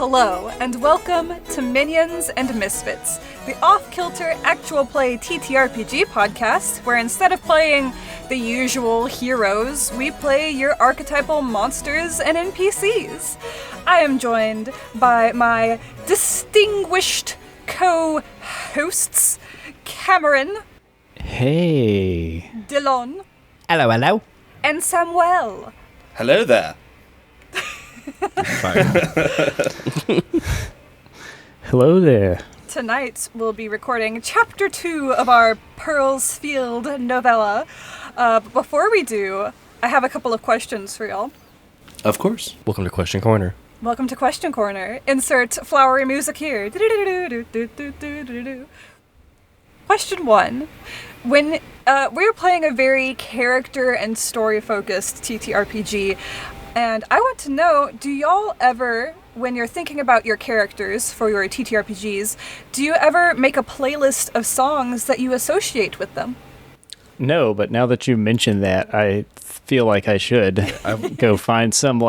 Hello, and welcome to Minions and Misfits, the off-kilter actual play TTRPG podcast, where instead of playing the usual heroes, we play your archetypal monsters and NPCs. I am joined by my distinguished co-hosts, Cameron. Hey. Dylan. Hello, hello. And Samuel. Hello there. Hello there. Tonight we'll be recording Chapter 2 of our Pearl's Field novella. But before we do, I have a couple of questions for y'all. Of course. Welcome to Question Corner. Welcome to Question Corner. Insert flowery music here. Question 1. When we're playing a very character and story-focused TTRPG, and I want to know, do y'all ever, when you're thinking about your characters for your TTRPGs, do you ever make a playlist of songs that you associate with them? No, but now that you mention that, I feel like I should go find some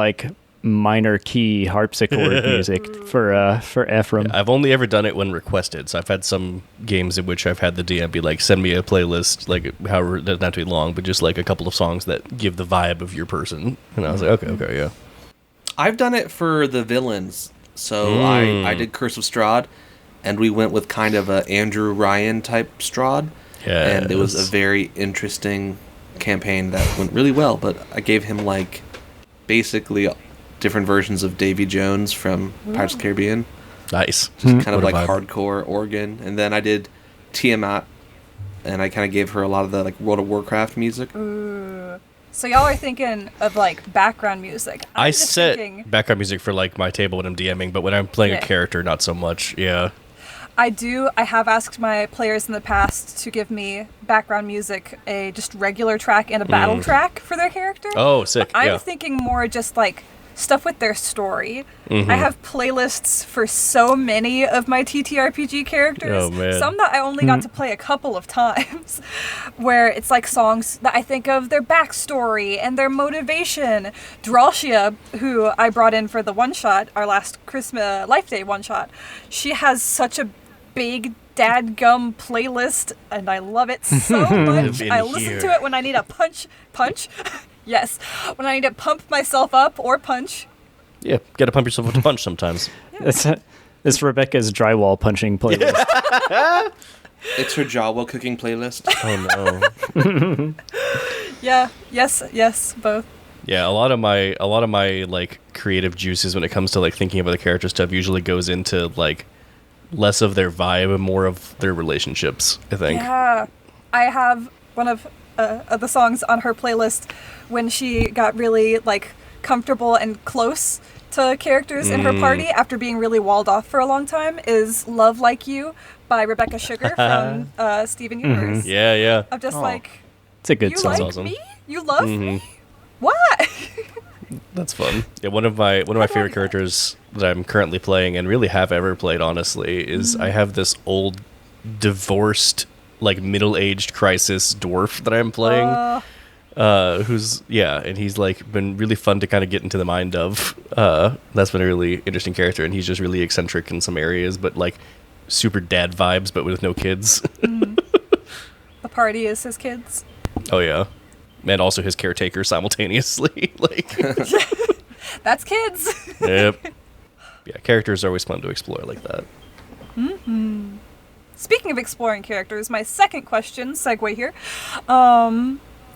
minor key harpsichord music for Ephraim. I've only ever done it when requested, so I've had some games in which I've had the DM be like, send me a playlist, however, doesn't have to be long, but just a couple of songs that give the vibe of your person. And I was like, okay, yeah. I've done it for the villains. So I did Curse of Strahd, and we went with kind of a Andrew Ryan type Strahd. Yeah. And it was a very interesting campaign that went really well, but I gave him basically different versions of Davy Jones from Pirates of the Caribbean. Nice. Kind of hardcore organ. And then I did Tiamat, and I kind of gave her a lot of the World of Warcraft music. Ooh. So y'all are thinking of background music. I set background music for my table when I'm DMing, but when I'm playing a character, not so much. Yeah. I have asked my players in the past to give me background music, a just regular track and a battle track for their character. Oh, sick. But I'm thinking more just stuff with their story. I have playlists for so many of my TTRPG characters. Oh, man. Some that I only got to play a couple of times, where it's songs that I think of their backstory and their motivation. Dralshia, who I brought in for the one-shot, our last Christmas Life Day one-shot, she has such a big dadgum playlist, and I love it so much. I listen to it when I need a punch. Yes, when I need to pump myself up or punch. Yeah, gotta pump yourself up to punch sometimes. It's Rebecca's drywall punching playlist. It's her Jawa cooking playlist. Oh no. Yeah, yes, both. Yeah, a lot of my creative juices when it comes to thinking about the character stuff usually goes into less of their vibe and more of their relationships, I think. Yeah, I have one of the songs on her playlist when she got really comfortable and close to characters in her party after being really walled off for a long time is Love Like You by Rebecca Sugar from Steven Universe. Yeah. I'm just it's a good song. You like awesome. me? You love me? What? That's fun. Yeah, one of my favorite characters that I'm currently playing and really have ever played, honestly, is I have this old divorced middle-aged crisis dwarf that I'm playing. And he's been really fun to kind of get into the mind of. That's been a really interesting character, and he's just really eccentric in some areas, but super dad vibes, but with no kids. The party is his kids. Oh yeah, and also his caretaker simultaneously. That's kids. Yep. Yeah, characters are always fun to explore like that. Speaking of exploring characters, my second question, segue here,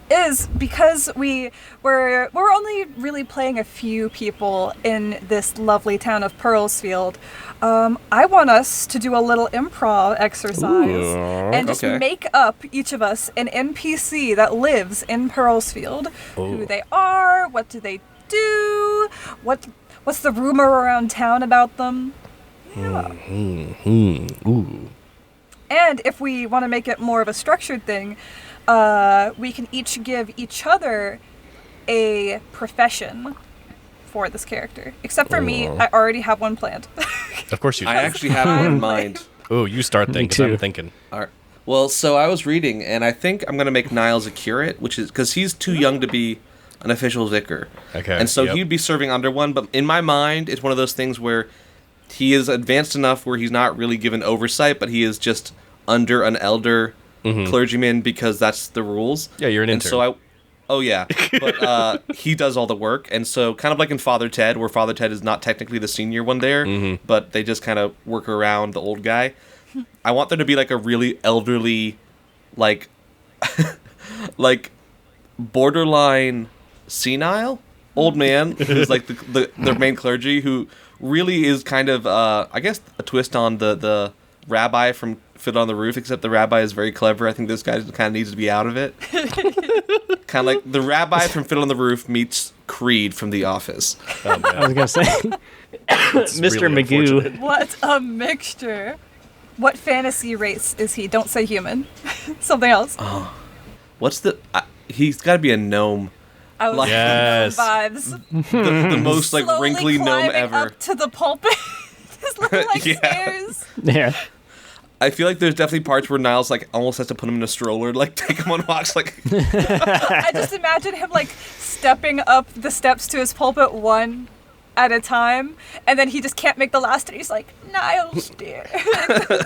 is because we're only really playing a few people in this lovely town of Pearlsfield. I want us to do a little improv exercise and just make up, each of us, an NPC that lives in Pearlsfield. Who they are, what do they do, what's the rumor around town about them. Yeah. Ooh. And if we want to make it more of a structured thing, we can each give each other a profession for this character. Except for me, I already have one planned. Of course you do. I actually have one in mind. Oh, you start thinking. I'm thinking. All right. Well, so I was reading, and I think I'm going to make Niles a curate, which is because he's too young to be an official vicar. Okay. And so he'd be serving under one, but in my mind, it's one of those things where he is advanced enough where he's not really given oversight, but he is just under an elder clergyman because that's the rules. Yeah, you're an and intern. But he does all the work, and so kind of like in Father Ted, where Father Ted is not technically the senior one there, but they just kind of work around the old guy. I want there to be like a really elderly, like, like borderline senile old man who's like the main clergy who really is kind of I guess a twist on the rabbi from Fiddler on the Roof, except the rabbi is very clever. I think this guy kind of needs to be out of it. Kind of like the rabbi from Fiddler on the Roof meets Creed from The Office. I was gonna say, Mr. really Magoo. What a mixture. What fantasy race is he? Don't say human. Something else. What's the? He's got to be a gnome. I was Yes. vibes. The most like Slowly wrinkly gnome climbing ever. up to the pulpit. His little like Yeah. stairs. Yeah. I feel like there's definitely parts where Niles like almost has to put him in a stroller, like take him on walks, like. I just imagine him like stepping up the steps to his pulpit one at a time, and then he just can't make the last, and he's like, Niles, dear.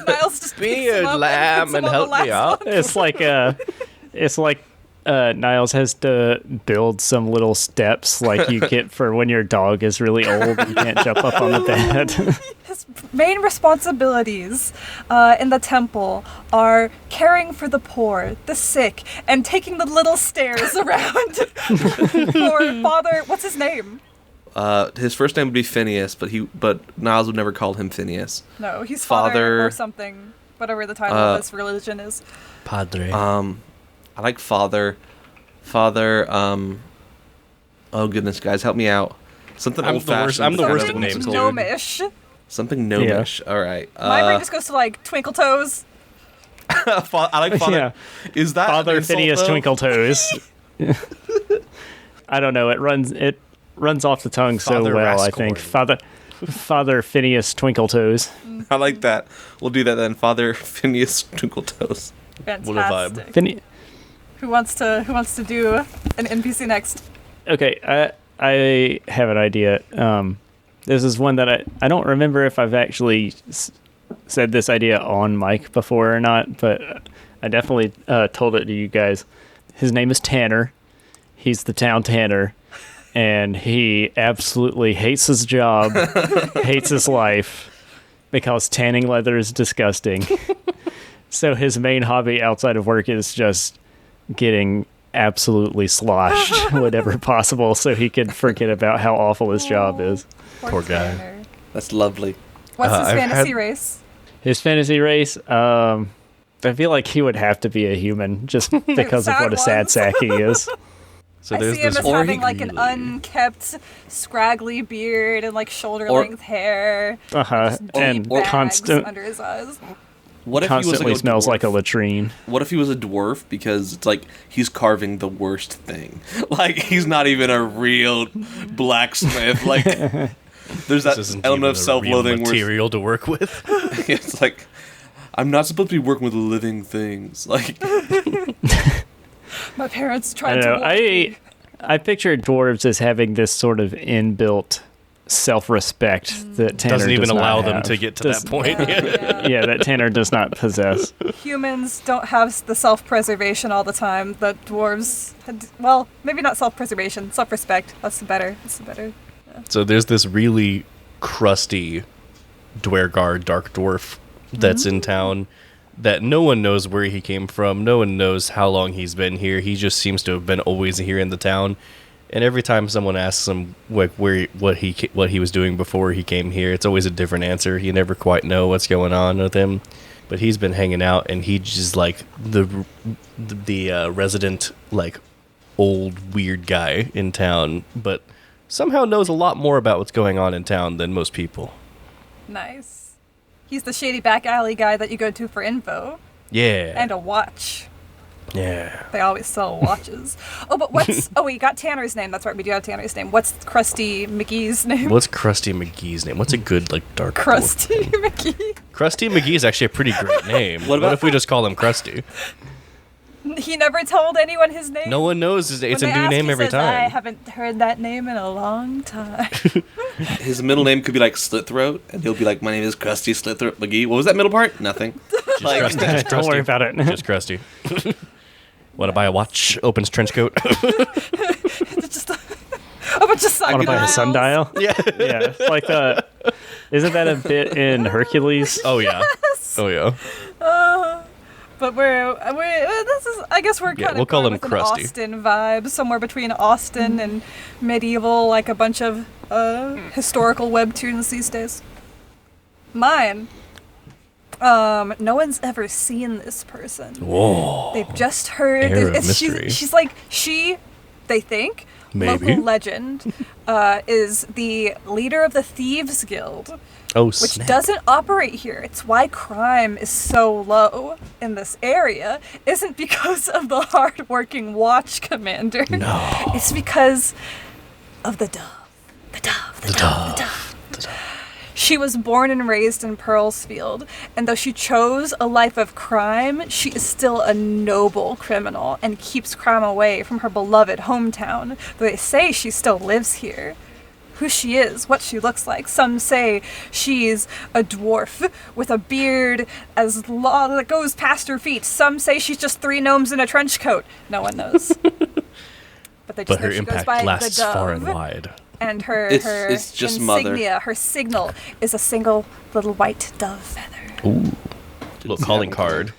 Niles just Be picks him a up lamb puts him and on help the me last out. one. It's like Niles has to build some little steps like you get for when your dog is really old and you can't jump up on the bed. His main responsibilities in the temple are caring for the poor, the sick, and taking the little stairs around for Father. What's his name? His first name would be Phineas, but Niles would never call him Phineas. No, he's Father- Father or something. Whatever the title of his religion is. Padre. I like Father. Oh goodness, guys, help me out. Something I'm old the worst- fashioned. I'm the worst at Something names, dude. gnomish. Something gnomish. All right. My brain just goes to like Twinkle Toes. I like Father. Yeah. Is that Father an insult, Phineas though? Twinkle Toes. I don't know. It runs off the tongue so Father well. I think Father Phineas Twinkle Toes. I like that. We'll do that then. Father Phineas Twinkle Toes. What a vibe. Fantastic. Who wants to do an NPC next? Okay, I have an idea. This is one that I don't remember if I've actually said this idea on mic before or not, but I definitely told it to you guys. His name is Tanner. He's the town tanner, and he absolutely hates his job, hates his life, because tanning leather is disgusting. So his main hobby outside of work is just getting absolutely sloshed whenever possible so he can forget about how awful his job is. Poor guy. Tanner. That's lovely. What's his I've fantasy had- race? His fantasy race, I feel like he would have to be a human just because of Sad what a sad ones. sack he is. So I there's see him this as Or having he- like an unkept, scraggly beard and like shoulder-length hair. Uh-huh. And Bags constant under his eyes. What if he was constantly like a smells dwarf? like a latrine. What if he was a dwarf? Because it's like he's carving the worst thing. Like he's not even a real blacksmith. Like there's that This isn't element even of a self-loathing real where material to work with. it's like I'm not supposed to be working with living things. Like My parents I tried don't to know. warn me. I picture dwarves as having this sort of inbuilt self-respect that Tanner Doesn't even does not allow them have. to get to Does- that point. Yeah. Yeah, that Tanner does not possess. Humans don't have the self-preservation all the time. The dwarves, well, maybe not self-preservation, self-respect. That's the better. So there's this really crusty Dwergar dark dwarf that's in town that no one knows where he came from. No one knows how long he's been here. He just seems to have been always here in the town. And every time someone asks him like what he was doing before he came here, it's always a different answer. You never quite know what's going on with him. But he's been hanging out, and he's just like the resident like old weird guy in town, but somehow knows a lot more about what's going on in town than most people. Nice. He's the shady back alley guy that you go to for info Yeah. and a watch. Yeah. They always sell watches. Oh, but what's... Oh, we got Tanner's name. That's right, we do have Tanner's name. What's Krusty McGee's name? What's Krusty McGee's name? What's a good like dark dwarf Krusty name? McGee. Krusty McGee is actually a pretty great name. What about- if we just call him Krusty? He never told anyone his name. No one knows. It's When a they new ask, name he every says, time. I haven't heard that name in a long time. His middle name could be like Slitthroat, and he'll be like, "My name is Krusty Slitthroat McGee." What was that middle part? Nothing. Just crusty. Just Don't worry crusty. about it. Just crusty. Want to buy a watch? Opens trench coat. It's just a bunch of Want to buy a sundials. sundial? Yeah. Yeah, it's like isn't that a bit in Hercules? Oh yeah. Oh yeah. But this is, I guess we're Yeah, kind we'll of call going him with an Krusty. Austen vibe, somewhere between Austen and medieval, like a bunch of historical webtoons these days. Mine. No one's ever seen this person. Whoa. They've just heard. Air of She's mystery. like they think, Maybe. local legend, is the leader of the Thieves Guild, Oh which snap. doesn't operate here. It's why crime is so low in this area. Isn't because of the hard-working watch commander. No. It's because of the dove. The dove. The dove. The dove. She was born and raised in Pearlsfield, and though she chose a life of crime, she is still a noble criminal and keeps crime away from her beloved hometown, though they say she still lives here. Who she is, what she looks like. Some say she's a dwarf with a beard as long that goes past her feet. Some say she's just 3 gnomes in a trench coat. No one knows. But they just But know her she goes impact by lasts the dove. far and wide. And her It's just mother. insignia, her signal, is a single little white dove feather. Ooh. Little calling card.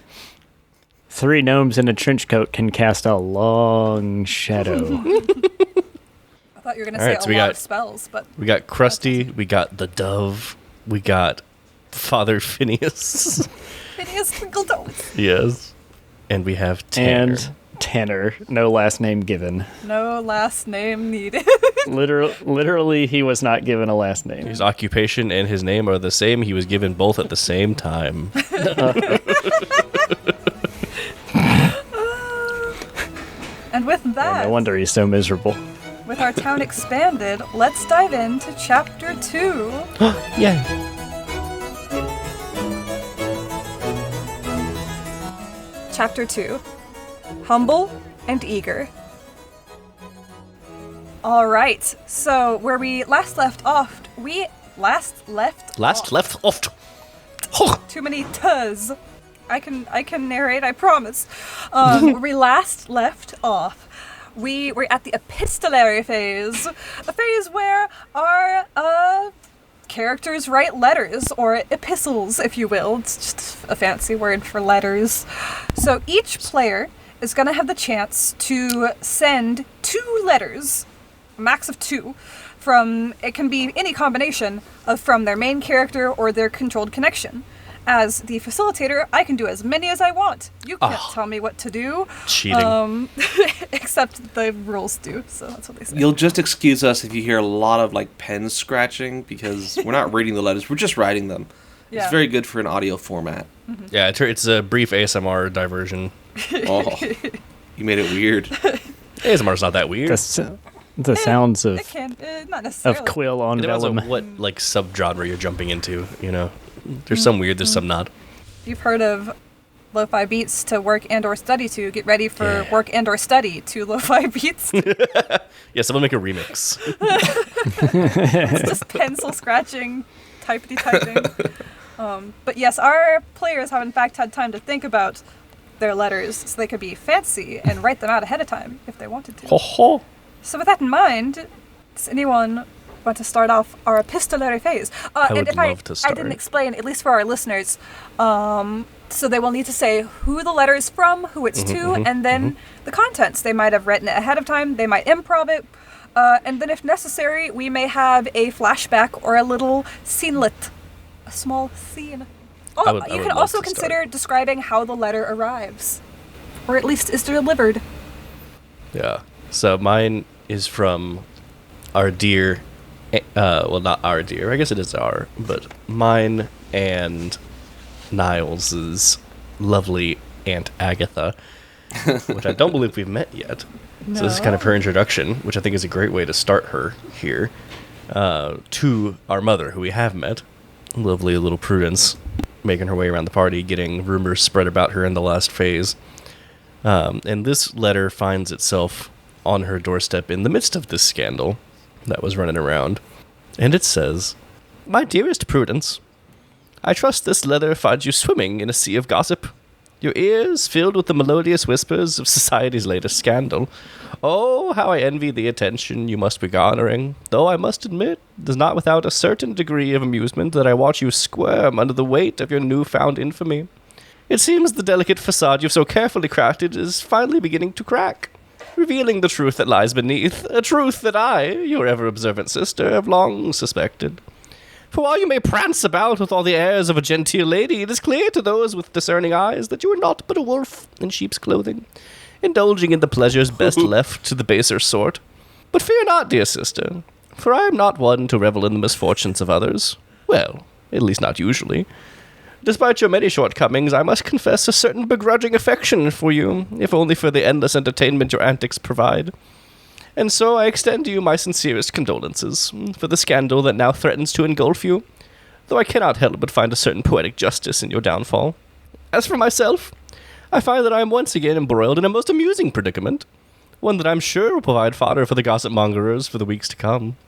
3 gnomes in a trench coat can cast a long shadow. I thought you were going to All say right, so a we lot got- of spells, but We got Krusty. We got the dove. We got Father Phineas. Phineas Twinkletoes. Yes. And we have Tanner. And Tanner, no last name given. No last name needed. Literally, he was not given a last name. His occupation and his name are the same. He was given both at the same time. And with Yeah, that, no wonder he's so miserable. with our town expanded, let's dive into Chapter 2. Yay. Chapter 2. Humble and Eager. Alright, so where we last left off, Last left off. Oh. Too many t's. I can narrate, I promise. Where we last left off, we were at the epistolary phase, a phase where our characters write letters, or epistles, if you will. It's just a fancy word for letters. So each player is going to have the chance to send 2 letters, a max of 2, from, it can be any combination of from their main character or their controlled connection. As the facilitator, I can do as many as I want. You can't tell me what to do. Cheating. Except the rules do, so that's what they say. You'll just excuse us if you hear a lot of like pen scratching because we're not reading the letters; we're just writing them. Yeah. It's very good for an audio format. Yeah, it's a brief ASMR diversion. Oh, you made it weird. ASMR's not that weird. The sounds of It can, not necessarily. quill on It depends vellum. on what like subgenre you're jumping into. You know, there's some weird, there's some not. You've heard of lo-fi beats to work and or study to. Get ready for Yeah. work and or study to lo-fi beats. Yeah, someone make a remix. It's just pencil scratching, typety typing. But yes, our players have in fact had time to think about their letters so they could be fancy and write them out ahead of time if they wanted to. Ho ho. So with that in mind, does anyone want to start off our epistolary phase? I And would if love to I didn't start. explain, at least for our listeners, so they will need to say who the letter is from, who it's to, and then the contents. They might have written it ahead of time, they might improv it, and then if necessary, we may have a flashback or a little scenelet, a small scene. I would You can love also to consider start. describing how the letter arrives, or at least is delivered. Yeah. So mine is from our dear, well, not our dear. I guess it is our, but mine and Niles's lovely Aunt Agatha, which I don't believe we've met yet. So this is kind of her introduction, which I think is a great way to start her here, to our mother, who we have met, lovely little Prudence, making her way around the party, getting rumors spread about her in the last phase. And this letter finds itself on her doorstep in the midst of this scandal that was running around. And it says, "My dearest Prudence, I trust this letter finds you swimming in a sea of gossip. Your ears filled with the melodious whispers of society's latest scandal. Oh, how I envy the attention you must be garnering, though I must admit it is not without a certain degree of amusement that I watch you squirm under the weight of your newfound infamy. It seems the delicate facade you've so carefully crafted is finally beginning to crack, revealing the truth that lies beneath, a truth that I, your ever-observant sister, have long suspected. For while you may prance about with all the airs of a genteel lady, it is clear to those with discerning eyes that you are not but a wolf in sheep's clothing, indulging in the pleasures best left to the baser sort. But fear not, dear sister, for I am not one to revel in the misfortunes of others. Well, at least not usually. Despite your many shortcomings, I must confess a certain begrudging affection for you, if only for the endless entertainment your antics provide. And so I extend to you my sincerest condolences for the scandal that now threatens to engulf you, though I cannot help but find a certain poetic justice in your downfall. As for myself, I find that I am once again embroiled in a most amusing predicament, one that I'm sure will provide fodder for the gossip mongerers for the weeks to come.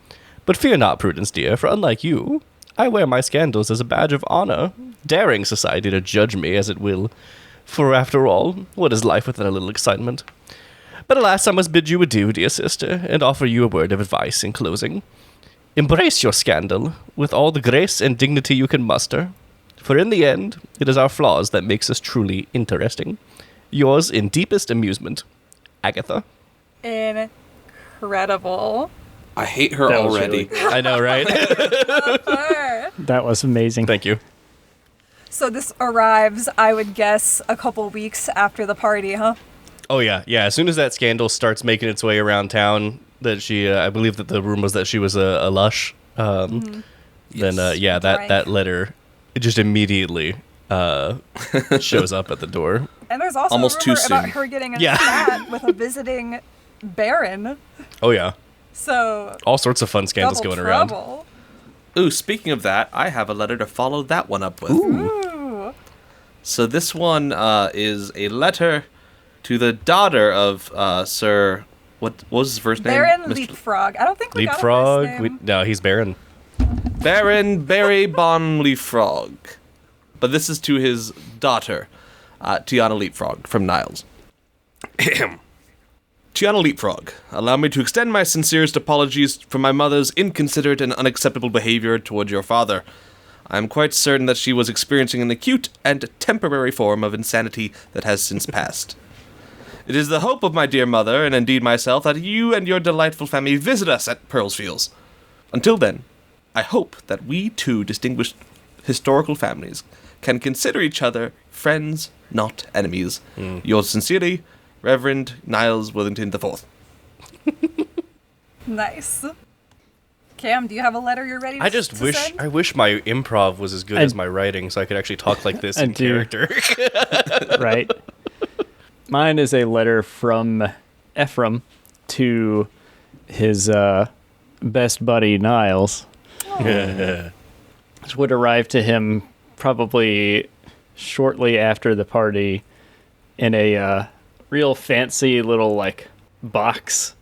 But fear not, Prudence dear, for unlike you, I wear my scandals as a badge of honor, daring society to judge me as it will. For after all, what is life without a little excitement? But alas, I must bid you adieu, dear sister, and offer you a word of advice in closing. Embrace your scandal with all the grace and dignity you can muster, for in the end, it is our flaws that makes us truly interesting. Yours in deepest amusement, Agatha." Incredible. I hate her That was already. really- I know, right? Her. That was amazing. Thank you. So this arrives, I would guess, a couple weeks after the party, huh? Oh, yeah. Yeah, as soon as that scandal starts making its way around town, that she, I believe that the rumor was that she was a lush, then, yeah, that letter, it just immediately shows up at the door. And there's also Almost a too rumor about soon. her getting a Yeah. spat with a visiting baron. Oh, yeah. So All sorts of fun scandals double going around. trouble. Ooh, speaking of that, I have a letter to follow that one up with. Ooh. So this one is a letter to the daughter of Sir... What was his first name? Baron Mr. Leapfrog. I don't think we Leapfrog? got a first name. No, he's Baron. Baron Barry Bon Leapfrog. But this is to his daughter, Tiana Leapfrog, from Niles. Tiana Leapfrog, allow me to extend my sincerest apologies for my mother's inconsiderate and unacceptable behavior toward your father. I am quite certain that she was experiencing an acute and temporary form of insanity that has since passed. It is the hope of my dear mother, and indeed myself, that you and your delightful family visit us at Pearlsfields. Until then, I hope that we two distinguished historical families can consider each other friends, not enemies. Yours sincerely, Reverend Niles Wellington IV. Nice. Cam, do you have a letter you're ready to I just wish send? I wish my improv was as good as my writing, so I could actually talk like this I in do. character. Right? Mine is a letter from Ephraim to his best buddy, Niles, which would arrive to him probably shortly after the party in a real fancy little, like, box.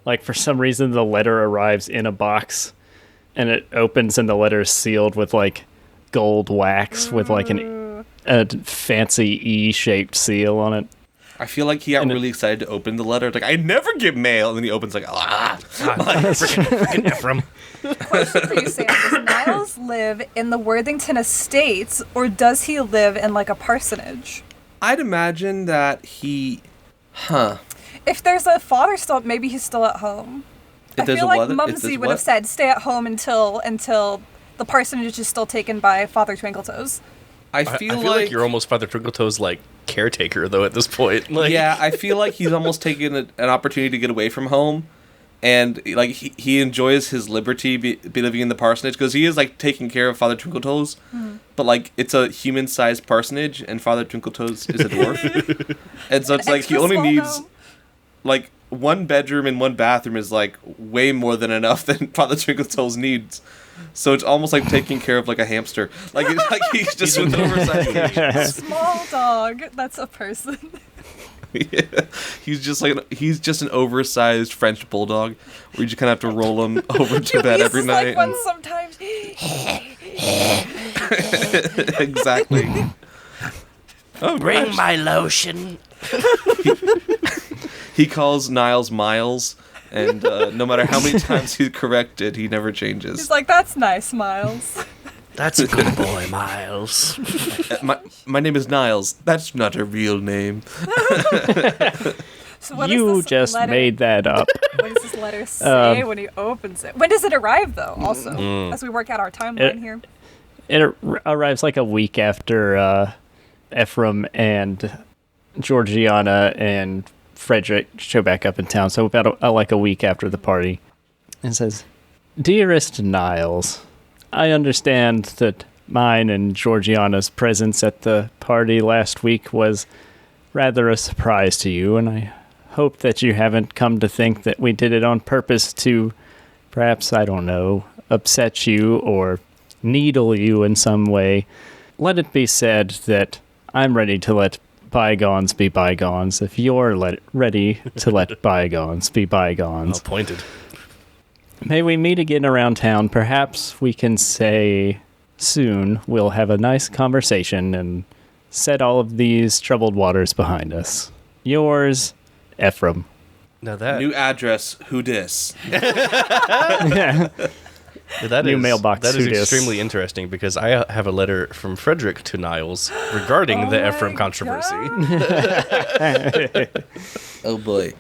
Like, for some reason, the letter arrives in a box, and it opens, and the letter is sealed with, like, gold wax with, like, a fancy E-shaped seal on it. I feel like he got really excited to open the letter. Like, I never get mail. And then he opens like, Freaking Ephraim. Question for you, Sam. Does Niles live in the Worthington Estates, or does he live in, like, a parsonage? I'd imagine that he... If there's a father still, maybe he's still at home. If I there's feel a like what? If Mumsy there's would have what? said, stay at home until the parsonage is still taken by Father Twinkletoes. I I feel feel like you're almost Father Twinkletoes' like caretaker though at this point. Like, yeah, I feel like he's almost taken an opportunity to get away from home, and like he enjoys his liberty be living in the parsonage because he is like taking care of Father Twinkletoes, but like it's a human-sized parsonage and Father Twinkletoes is a dwarf, and so it's like he Extra only small needs gnome. like one bedroom and one bathroom is like way more than enough than Father Twinkletoes needs. So it's almost like taking care of like a hamster. Like it's like he's just with an oversized. Small dog. That's a person. He's just an oversized French bulldog where you just kind of have to roll him over to bed every night. Like one sometimes. Exactly. Oh, Bring my lotion. He calls Niles Miles, and no matter how many times he's corrected, he never changes. He's like, that's nice, Miles. That's a good boy, Miles. My name is Niles. That's not a real name. So what You does this just letter, made that up. What does this letter say when he opens it? When does it arrive, though, also, as we work out our timeline here? It arrives like a week after Ephraim and Georgiana and Frederick show back up in town, so about like a week after the party. It says, "Dearest Niles, I understand that mine and Georgiana's presence at the party last week was rather a surprise to you, and I hope that you haven't come to think that we did it on purpose to perhaps, I don't know, upset you or needle you in some way. Let it be said that I'm ready to let bygones be bygones if you're ready to let bygones be bygones. Well pointed. May we meet again around town. Perhaps we can say soon we'll have a nice conversation and set all of these troubled waters behind us. Yours, Ephraim." Now that New address, who dis? New mailbox, That is who dis? extremely interesting because I have a letter from Frederick to Niles regarding the Ephraim controversy. Oh boy.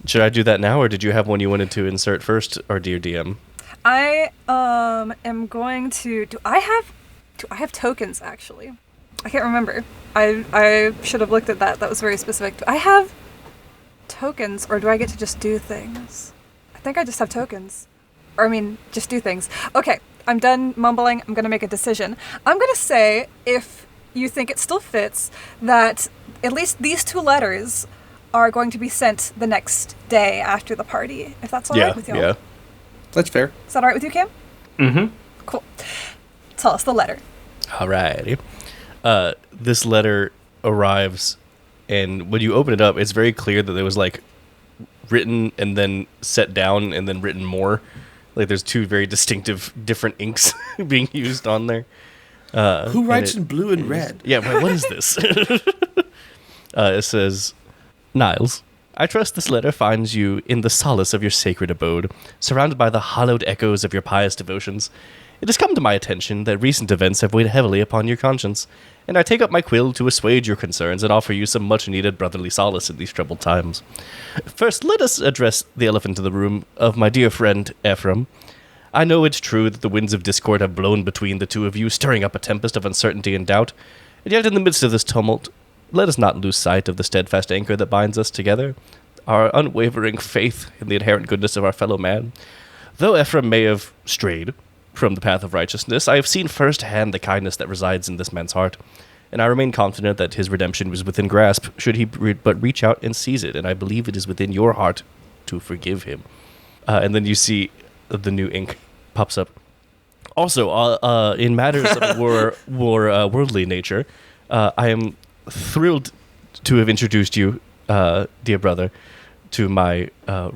Should I do that now, or did you have one you wanted to insert first, or dear DM? I am going to. Do I have tokens actually? I can't remember. I should have looked at that. That was very specific. Do I have tokens, or do I get to just do things? I think I just have tokens. Or I mean, just do things. Okay, I'm done mumbling. I'm going to make a decision. I'm going to say, if you think it still fits, that at least these 2 letters are going to be sent the next day after the party, if that's all right with y'all. Yeah. That's fair. Is that all right with you, Cam? Mm-hmm. Cool. Tell us the letter. Alrighty. This letter arrives, and when you open it up, it's very clear that it was like written and then set down and then written more. Like there's 2 very distinctive different inks being used on there. Who writes in blue and red? Yeah, but what is this? It says, "Niles, I trust this letter finds you in the solace of your sacred abode, surrounded by the hallowed echoes of your pious devotions. It has come to my attention that recent events have weighed heavily upon your conscience, and I take up my quill to assuage your concerns and offer you some much-needed brotherly solace in these troubled times. First, let us address the elephant in the room of my dear friend Ephraim. I know it's true that the winds of discord have blown between the 2 of you, stirring up a tempest of uncertainty and doubt, and yet in the midst of this tumult, let us not lose sight of the steadfast anchor that binds us together, our unwavering faith in the inherent goodness of our fellow man. Though Ephraim may have strayed from the path of righteousness, I have seen firsthand the kindness that resides in this man's heart, and I remain confident that his redemption was within grasp, should he but reach out and seize it, and I believe it is within your heart to forgive him." And then you see the new ink pops up. Also, in matters of worldly nature, I am thrilled to have introduced you, dear brother, to my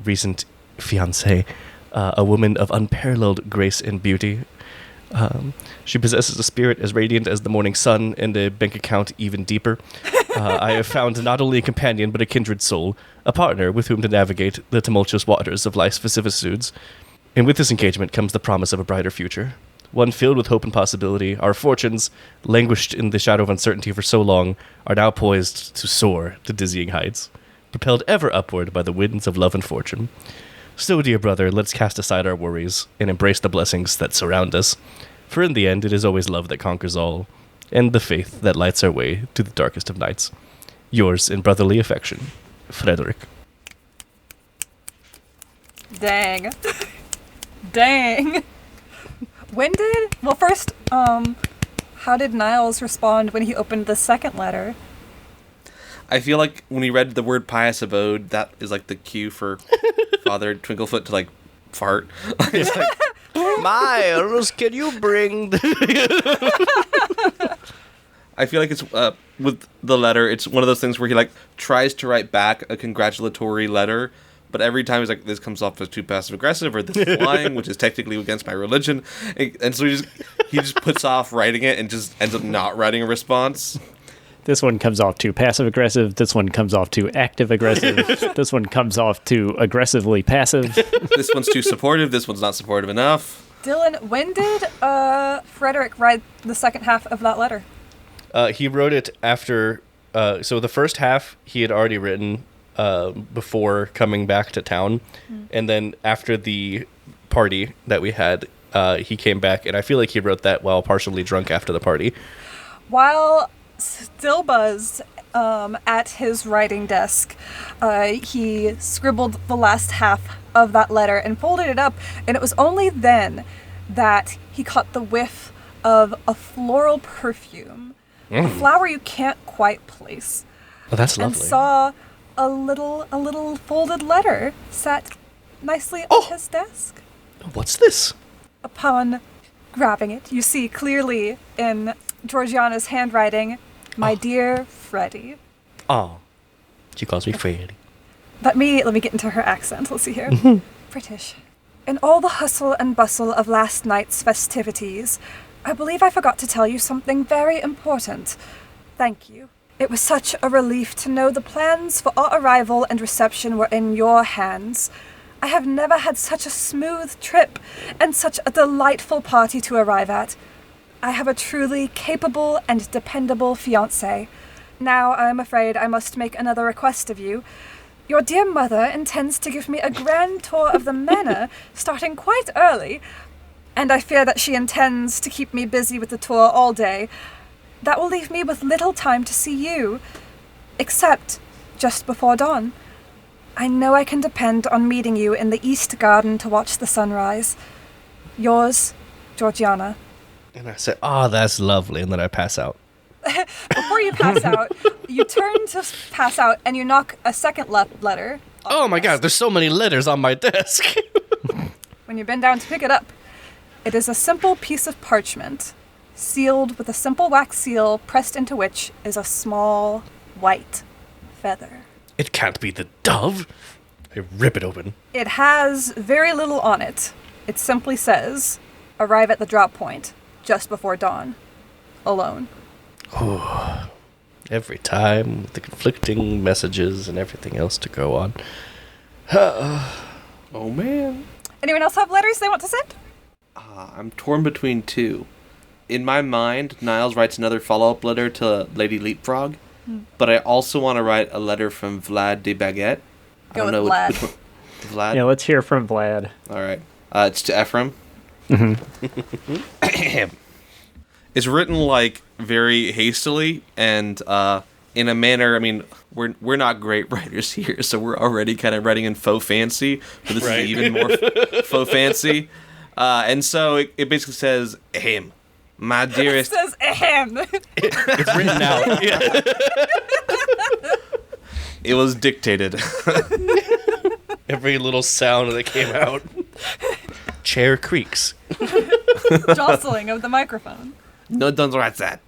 recent fiancée, a woman of unparalleled grace and beauty. She possesses a spirit as radiant as the morning sun and a bank account even deeper. I have found not only a companion but a kindred soul, a partner with whom to navigate the tumultuous waters of life's vicissitudes. And with this engagement comes the promise of a brighter future, one filled with hope and possibility. Our fortunes, languished in the shadow of uncertainty for so long, are now poised to soar to dizzying heights, propelled ever upward by the winds of love and fortune. So, dear brother, let's cast aside our worries and embrace the blessings that surround us, for in the end it is always love that conquers all, and the faith that lights our way to the darkest of nights. Yours in brotherly affection, Frederick. Dang. Dang. Well, first, how did Niles respond when he opened the second letter? I feel like when he read the word pious abode, that is like the cue for Father Twinklefoot to like fart. It's like, Miles, can you bring... I feel like it's with the letter, it's one of those things where he like tries to write back a congratulatory letter, but every time he's like, this comes off as too passive aggressive, or this is lying, which is technically against my religion, and so he just puts off writing it and just ends up not writing a response. This one comes off too passive aggressive. This one comes off too active aggressive. This one comes off too aggressively passive. This one's too supportive. This one's not supportive enough. Dylan, when did Frederick write the second half of that letter? He wrote it after. So the first half he had already written before coming back to town, and then after the party that we had, he came back, and I feel like he wrote that while partially drunk after the party. While still buzzed at his writing desk, he scribbled the last half of that letter and folded it up, and it was only then that he caught the whiff of a floral perfume, a flower you can't quite place. Oh, that's and lovely. saw a little folded letter sat nicely on his desk. What's this? Upon grabbing it, you see clearly in Georgiana's handwriting, "My dear Freddie." Oh, she calls me Freddy. Let me get into her accent. Let's see here. British. In all the hustle and bustle of last night's festivities, I believe I forgot to tell you something very important. Thank you. It was such a relief to know the plans for our arrival and reception were in your hands. I have never had such a smooth trip and such a delightful party to arrive at. I have a truly capable and dependable fiancé. Now I am afraid I must make another request of you. Your dear mother intends to give me a grand tour of the manor, starting quite early, and I fear that she intends to keep me busy with the tour all day. That will leave me with little time to see you, except just before dawn. I know I can depend on meeting you in the East Garden to watch the sunrise. Yours, Georgiana. And I said, that's lovely. And then I pass out. Before you pass out, you turn to pass out and you knock a second letter. Oh my God, there's so many letters on my desk. When you bend down to pick it up, it is a simple piece of parchment, sealed with a simple wax seal pressed into which is a small white feather. It can't be the dove. I rip it open. It has very little on it. It simply says, "Arrive at the drop point just before dawn. Alone." Every time with the conflicting messages and everything else to go on. Oh man. Anyone else have letters they want to send? I'm torn between two. In my mind, Niles writes another follow-up letter to Lady Leapfrog, but I also want to write a letter from Vlad de Baguette. Go with Vlad. Which one. Vlad? Yeah, let's hear from Vlad. All right. It's to Ephraim. It's written like very hastily and in a manner. I mean, we're not great writers here, so we're already kind of writing in faux fancy. But this is even more faux fancy. And so it basically says, "Ahem, my dearest." It says ahem. It's written out. Yeah. It was dictated. Every little sound that came out. Chair creaks. Jostling of the microphone. No, don't write that.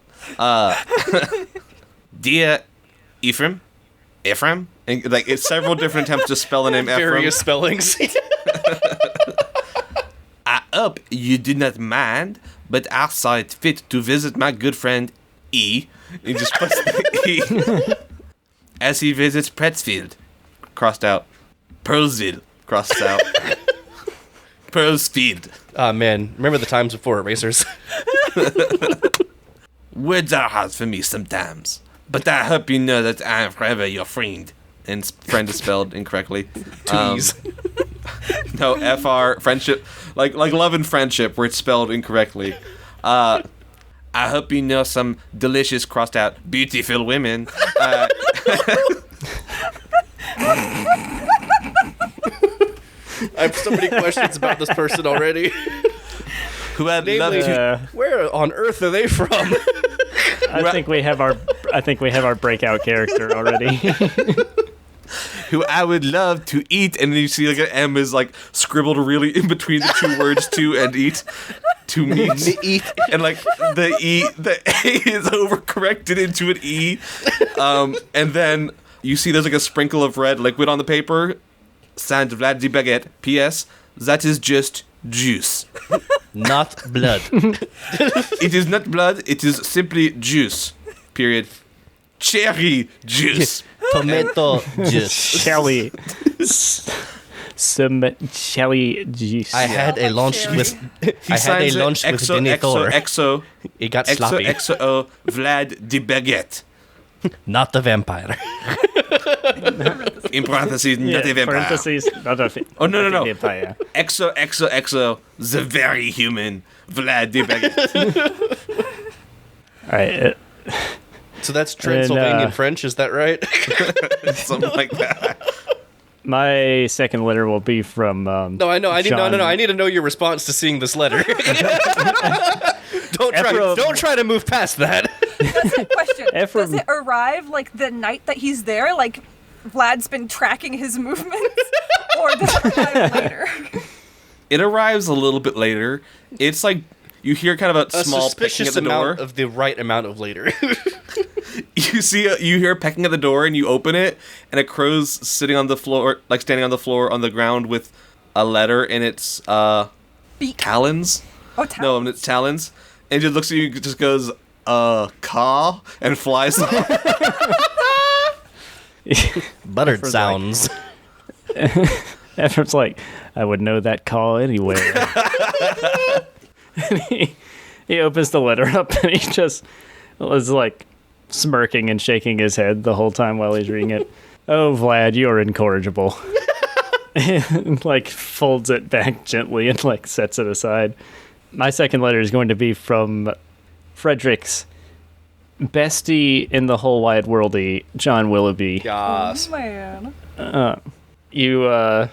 Dear Ephraim, and like it's several different attempts to spell the name Ephraim. Various spellings. I hope you do not mind, but I saw it fit to visit my good friend E. He just puts the E. As he visits Prettsfield, crossed out. Pearlsville, crossed out. Pearlsfield. Ah, man. Remember the times before erasers? Words are hard for me sometimes, but I hope you know that I am forever your friend. And friend is spelled incorrectly. Tweez. No, FR, friendship, like love and friendship, where it's spelled incorrectly. I hope you know some delicious crossed out beautiful women. I have so many questions about this person already. Who had loved Namely, you. where on earth are they from? I think we have our breakout character already. who I would love to eat. And then you see like an M is like scribbled really in between the two words to and eat. To meet. And like the A is overcorrected into an E. And then you see there's like a sprinkle of red liquid on the paper. Signed Vlad de Baguette. P.S. That is just juice. Not blood. It is not blood, it is simply juice. Period. Cherry juice. Tomato juice. Shelly. Some Shelly juice. I had a lunch with Denethor. XO. It got sloppy. XO Vlad de Baguette. Not the vampire. In parentheses, not a vampire. Parentheses, not a Oh, no. vampire. XO, the very human Vlad de Baguette. All right. So that's Transylvanian French, is that right? Something like that. My second letter will be from. No, I know. I need to know your response to seeing this letter. Don't try to move past that. That's a question. Ephraim. Does it arrive like the night that he's there? Like Vlad's been tracking his movements, or does it arrive later? It arrives a little bit later. It's like you hear kind of a small pecking at the door. Of the right amount of later. You hear pecking at the door, and you open it, and a crow's sitting on the floor, like standing on the floor on the ground with a letter in its Beak. talons. Oh, talons. No, in its talons, and it just looks at you, just goes, caw, and flies off. Buttered Ephraim's sounds. Ephraim's like, I would know that call anywhere. And he opens the letter up, and he just was like smirking and shaking his head the whole time while he's reading it. Oh, Vlad, you're incorrigible. And like folds it back gently and like sets it aside. My second letter is going to be from Frederick's bestie in the whole wide worldy, John Willoughby. Yes. Oh, man. You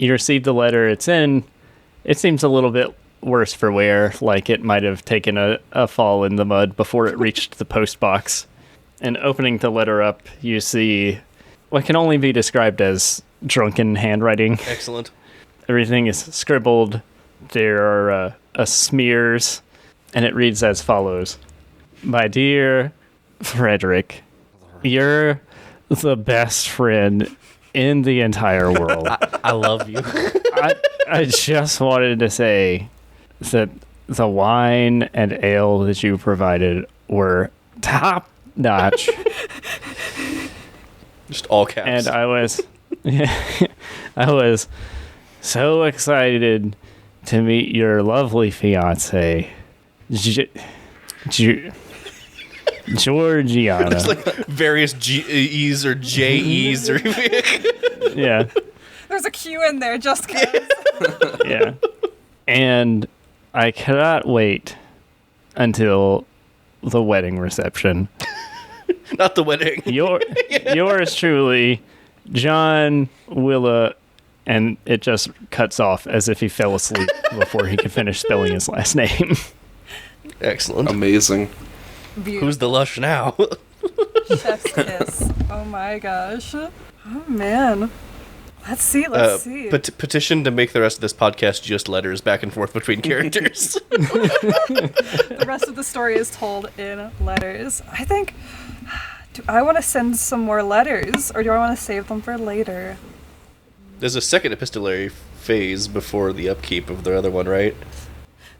received the letter. It seems a little bit worse for wear, like it might have taken a fall in the mud before it reached the post box. And opening the letter up, you see what can only be described as drunken handwriting. Excellent. Everything is scribbled. There are smears, and it reads as follows. My dear Frederick, you're the best friend in the entire world. I love you. I just wanted to say that the wine and ale that you provided were top notch. Just all caps. And I was so excited to meet your lovely fiance, Georgiana. There's like various G-E's or J-E's or Yeah. There's a Q in there just because. Yeah. And I cannot wait until the wedding reception. Not the wedding. Yours truly, John Willa, and it just cuts off as if he fell asleep before he could finish spelling his last name. Excellent. Amazing. Beautiful. Who's the lush now? Chef's kiss. Oh my gosh. Oh man. Let's see. Petition to make the rest of this podcast just letters back and forth between characters. The rest of the story is told in letters. I think. Do I want to send some more letters, or do I want to save them for later? There's a second epistolary phase before the upkeep of the other one, right?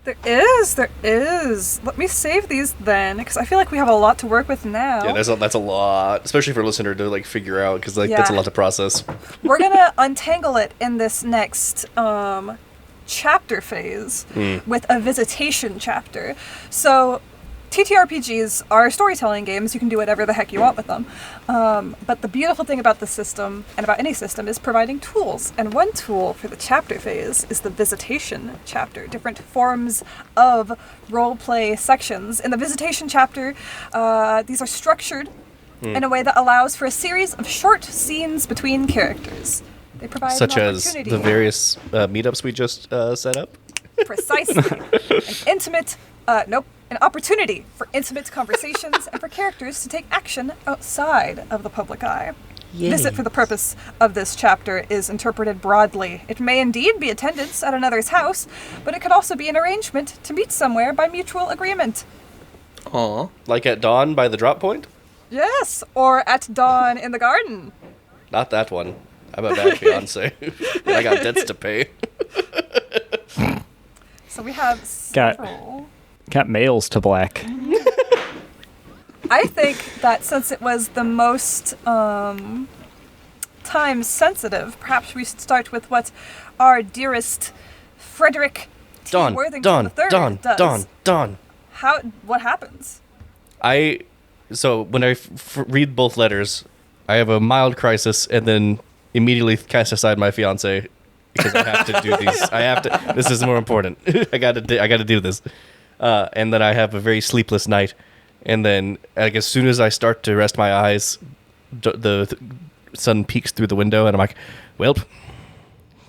There is. Let me save these then, because I feel like we have a lot to work with now. Yeah, that's a lot, especially for a listener to like figure out, because that's a lot to process. We're gonna untangle it in this next chapter phase with a visitation chapter. So TTRPGs are storytelling games. You can do whatever the heck you want with them. But the beautiful thing about the system, and about any system, is providing tools. And one tool for the chapter phase is the visitation chapter. Different forms of roleplay sections. In the visitation chapter, these are structured in a way that allows for a series of short scenes between characters. They provide such an as opportunity. the various meetups we just set up. Precisely. An opportunity for intimate conversations and for characters to take action outside of the public eye. Visit for the purpose of this chapter is interpreted broadly. It may indeed be attendance at another's house, but it could also be an arrangement to meet somewhere by mutual agreement. Aw. Like at dawn by the drop point? Yes, or at dawn in the garden. Not that one. I'm a bad fiance. I got debts to pay. So we have several. Got males to black. I think that since it was the most time sensitive, perhaps we should start with what our dearest Frederick T. Worthington III does. Dawn. What happens? So when I read both letters, I have a mild crisis and then immediately cast aside my fiance because I have to do these. This is more important. I got to do this. And then I have a very sleepless night. And then, like, as soon as I start to rest my eyes, the sun peeks through the window, and I'm like, well,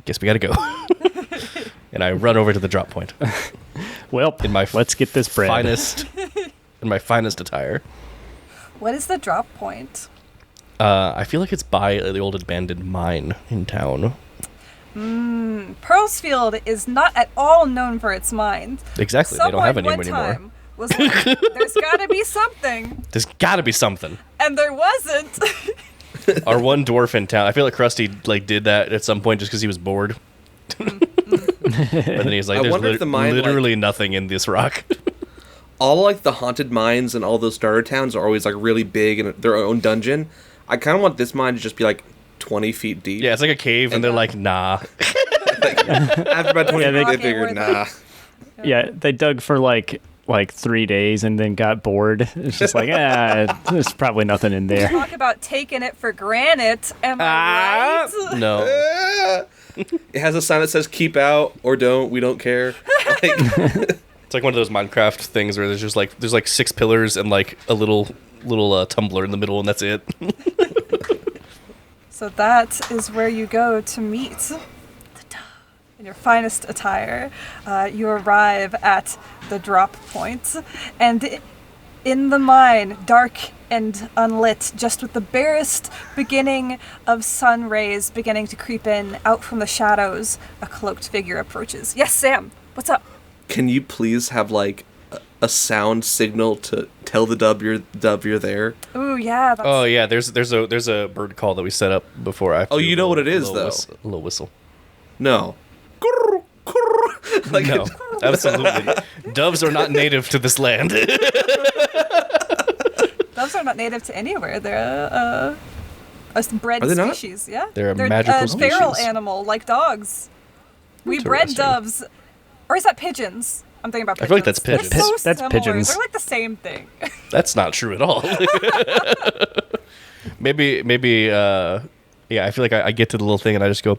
guess we gotta go. And I run over to the drop point. Well, let's get this bread. In my finest attire. What is the drop point? I feel like it's by the old abandoned mine in town. Pearlsfield is not at all known for its mines. Exactly, they don't have any anymore. Time was like, there's gotta be something. There's gotta be something. And there wasn't. Our one dwarf in town, I feel like Krusty did that at some point just because he was bored. But then he's like, there's literally nothing in this rock. All like the haunted mines and all those starter towns are always like really big and their own dungeon. I kind of want this mine to just be like 20 feet deep. Yeah, it's like a cave, and they're like, nah. After about 20 feet, they figured, nah. Yeah, they dug for like 3 days and then got bored. It's just like, there's probably nothing in there. Talk about taking it for granted. Am I right? No. It has a sign that says "Keep out" or "Don't." We don't care. It's like one of those Minecraft things where there's 6 pillars and like a little tumbler in the middle, and that's it. So that is where you go to meet the dove in your finest attire. You arrive at the drop point, and in the mine, dark and unlit, just with the barest beginning of sun rays beginning to creep in out from the shadows, a cloaked figure approaches. Yes, Sam, what's up? Can you please have like a sound signal to tell the dove you're there? Ooh, yeah. Oh yeah, there's a bird call that we set up before. Oh, you know what it is though. A little whistle. No. Like no, absolutely. Doves are not native to this land. Doves are not native to anywhere. They're a bred species. Yeah, they're a magical species. Feral animal like dogs. We bred doves, or is that pigeons? I'm thinking about pigeons. I feel like that's pigeons. They're so That's similar. pigeons. They're like the same thing. That's not true at all. maybe. Yeah, I feel like I get to the little thing and I just go.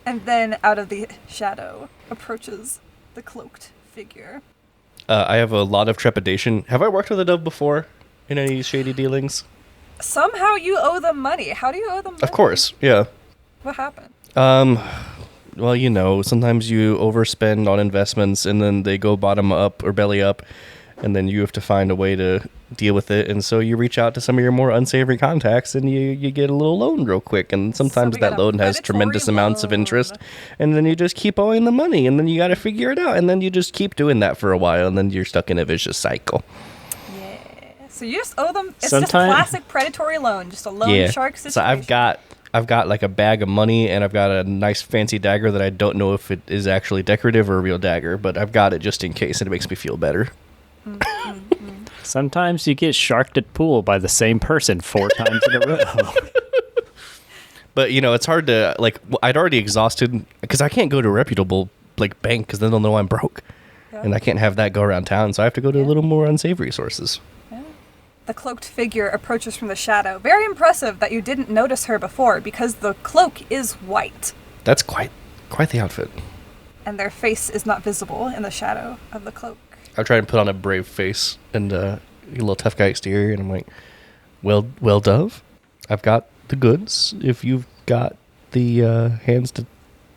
And then out of the shadow approaches the cloaked figure. I have a lot of trepidation. Have I worked with a dove before in any shady dealings? Somehow you owe them money. How do you owe them money? Of course, yeah. What happened? Well, you know, sometimes you overspend on investments and then they go bottom up or belly up, and then you have to find a way to deal with it. And so you reach out to some of your more unsavory contacts and you get a little loan real quick. And sometimes that loan has tremendous amounts of interest. And then you just keep owing the money, and then you got to figure it out. And then you just keep doing that for a while, and then you're stuck in a vicious cycle. Yeah. So you just owe them. It's just a classic predatory loan, just a loan shark situation. So I've got like a bag of money, and I've got a nice fancy dagger that I don't know if it is actually decorative or a real dagger, but I've got it just in case, and it makes me feel better. Sometimes you get sharked at pool by the same person 4 times in a row. But, you know, it's hard to, like, I'd already exhausted, because I can't go to a reputable, like, bank, because then they'll know I'm broke. Yeah. And I can't have that go around town, so I have to go to a little more unsavory sources. Yeah. The cloaked figure approaches from the shadow. Very impressive that you didn't notice her before, because the cloak is white. That's quite the outfit. And their face is not visible in the shadow of the cloak. I try and put on a brave face and a little tough guy exterior, and I'm like, well, Dove, I've got the goods. If you've got the hands to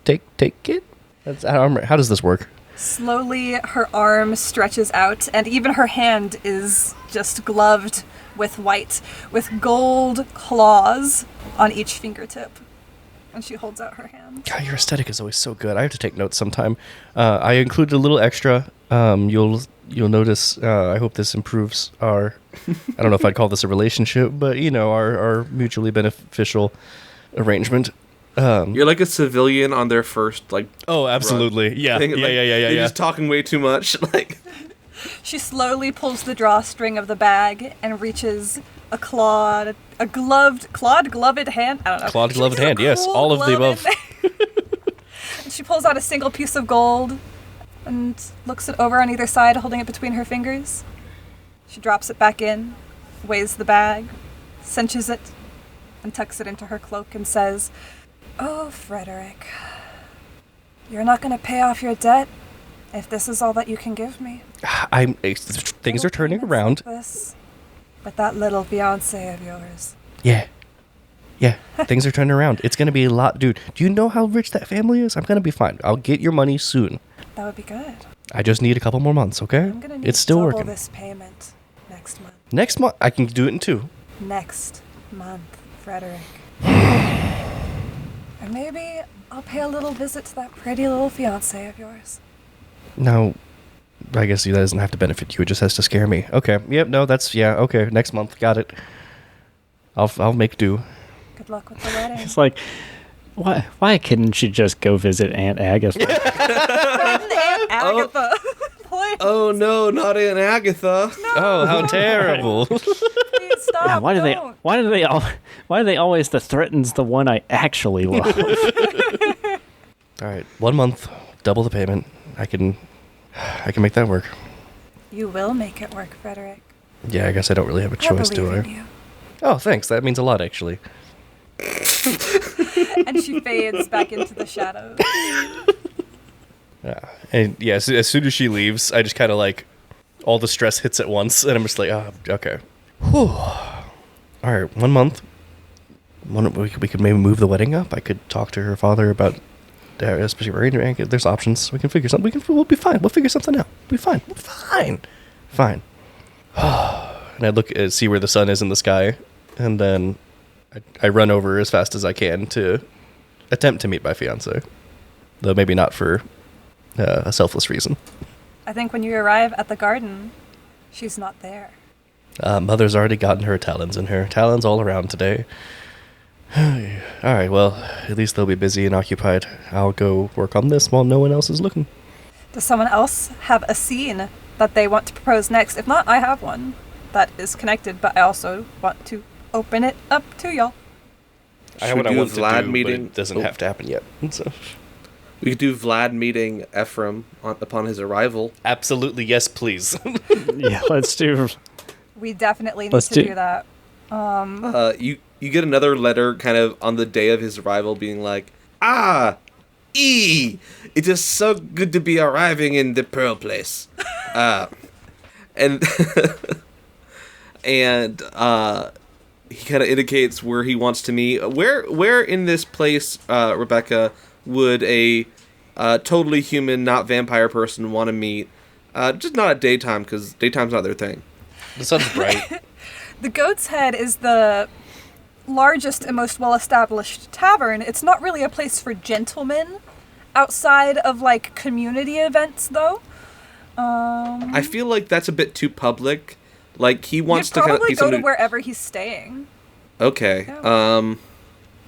take it, how does this work? Slowly, her arm stretches out, and even her hand is just gloved with white, with gold claws on each fingertip. And she holds out her hand. God, your aesthetic is always so good. I have to take notes sometime. I included a little extra. You'll notice. I hope this improves our. I don't know if I'd call this a relationship, but our mutually beneficial arrangement. You're like a civilian on their first Oh, absolutely. Yeah. thing. Yeah. You're just talking way too much. She slowly pulls the drawstring of the bag and reaches a gloved hand. I don't know. Clawed gloved hand. Yes, all of the above. And she pulls out a single piece of gold and looks it over on either side, holding it between her fingers. She drops it back in, weighs the bag, cinches it, and tucks it into her cloak and says, "Oh, Frederick, you're not going to pay off your debt if this is all that you can give me. Things are turning around. Like this, with that little fiancé of yours." Yeah. Things are turning around. It's going to be a lot. Dude, do you know how rich that family is? I'm going to be fine. I'll get your money soon. That would be good. I just need a couple more months, okay? I'm going to need it's still double working. this payment next month. Next month? I can do it in 2. Next month, Frederick. Or maybe I'll pay a little visit to that pretty little fiancé of yours. No, I guess that doesn't have to benefit you. It just has to scare me. Okay. Yep. No, okay. Next month. Got it. I'll make do. Good luck with the wedding. It's like, why couldn't she just go visit Aunt Agatha? Aunt Agatha. Please. Oh no, not Aunt Agatha. No. Oh, how terrible. Please stop. Yeah, why do they always threatens the one I actually love? All right. 1 month, double the payment. I can make that work. You will make it work, Frederick. Yeah, I guess I don't really have a choice, do believe I? in you. Oh, thanks. That means a lot, actually. And she fades back into the shadows. Yeah. And yeah, as soon as she leaves, I just kind of all the stress hits at once, and I'm just like, oh, okay. Whew. All right, 1 month. We could maybe move the wedding up. I could talk to her father about, especially arrangement. There's options. We can figure something. We'll be fine. We'll figure something out. We'll be fine. We'll be fine. And I look see where the sun is in the sky, and then I run over as fast as I can to attempt to meet my fiance, though maybe not for a selfless reason. I think when you arrive at the garden, she's not there. Mother's already gotten her talons in her. Talons all around today. All right, well, at least they'll be busy and occupied. I'll go work on this while no one else is looking. Does someone else have a scene that they want to propose next? If not, I have one that is connected, but I also want to open it up to y'all. I have what I want to Vlad do, meeting? but it doesn't have to happen yet. So. We could do Vlad meeting Ephraim upon his arrival. Absolutely, yes, please. Yeah, let's do. We definitely need to do that. You get another letter kind of on the day of his arrival being like, it is so good to be arriving in the Pearl Place. And he kind of indicates where he wants to meet. Where in this place, Rebecca, would a totally human, not vampire person want to meet? Just not at daytime, because daytime's not their thing. The sun's bright. The Goat's Head is the largest and most well-established tavern. It's not really a place for gentlemen outside of community events, though. I feel like that's a bit too public. Like he wants You'd to kind of probably be go to somebody. wherever he's staying. Okay. Yeah.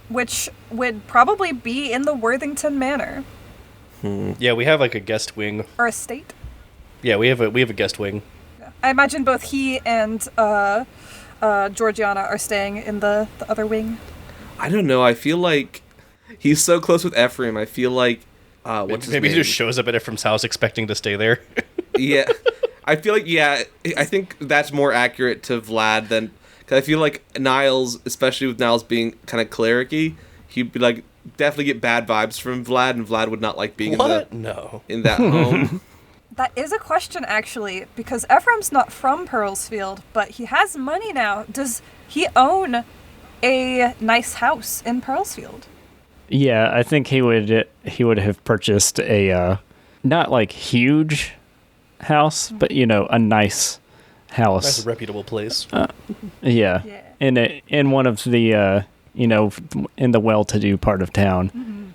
Which would probably be in the Worthington Manor Yeah, we have a guest wing. or estate. Yeah, we have a guest wing. I imagine both he and Georgiana are staying in the other wing. I don't know. I feel like he's so close with Ephraim. I feel like what's his Maybe he name? just shows up at Ephraim's house expecting to stay there. Yeah. I feel like I think that's more accurate to Vlad than because I feel like Niles, especially with Niles being kind of clericy, he'd be definitely get bad vibes from Vlad, and Vlad would not like being in that home. That is a question, actually, because Ephraim's not from Pearlsfield, but he has money now. Does he own a nice house in Pearlsfield? Yeah, I think he would have purchased a not like huge house, but you know, a nice house. That's a reputable place. Yeah. In one of the you know, in the well-to-do part of town.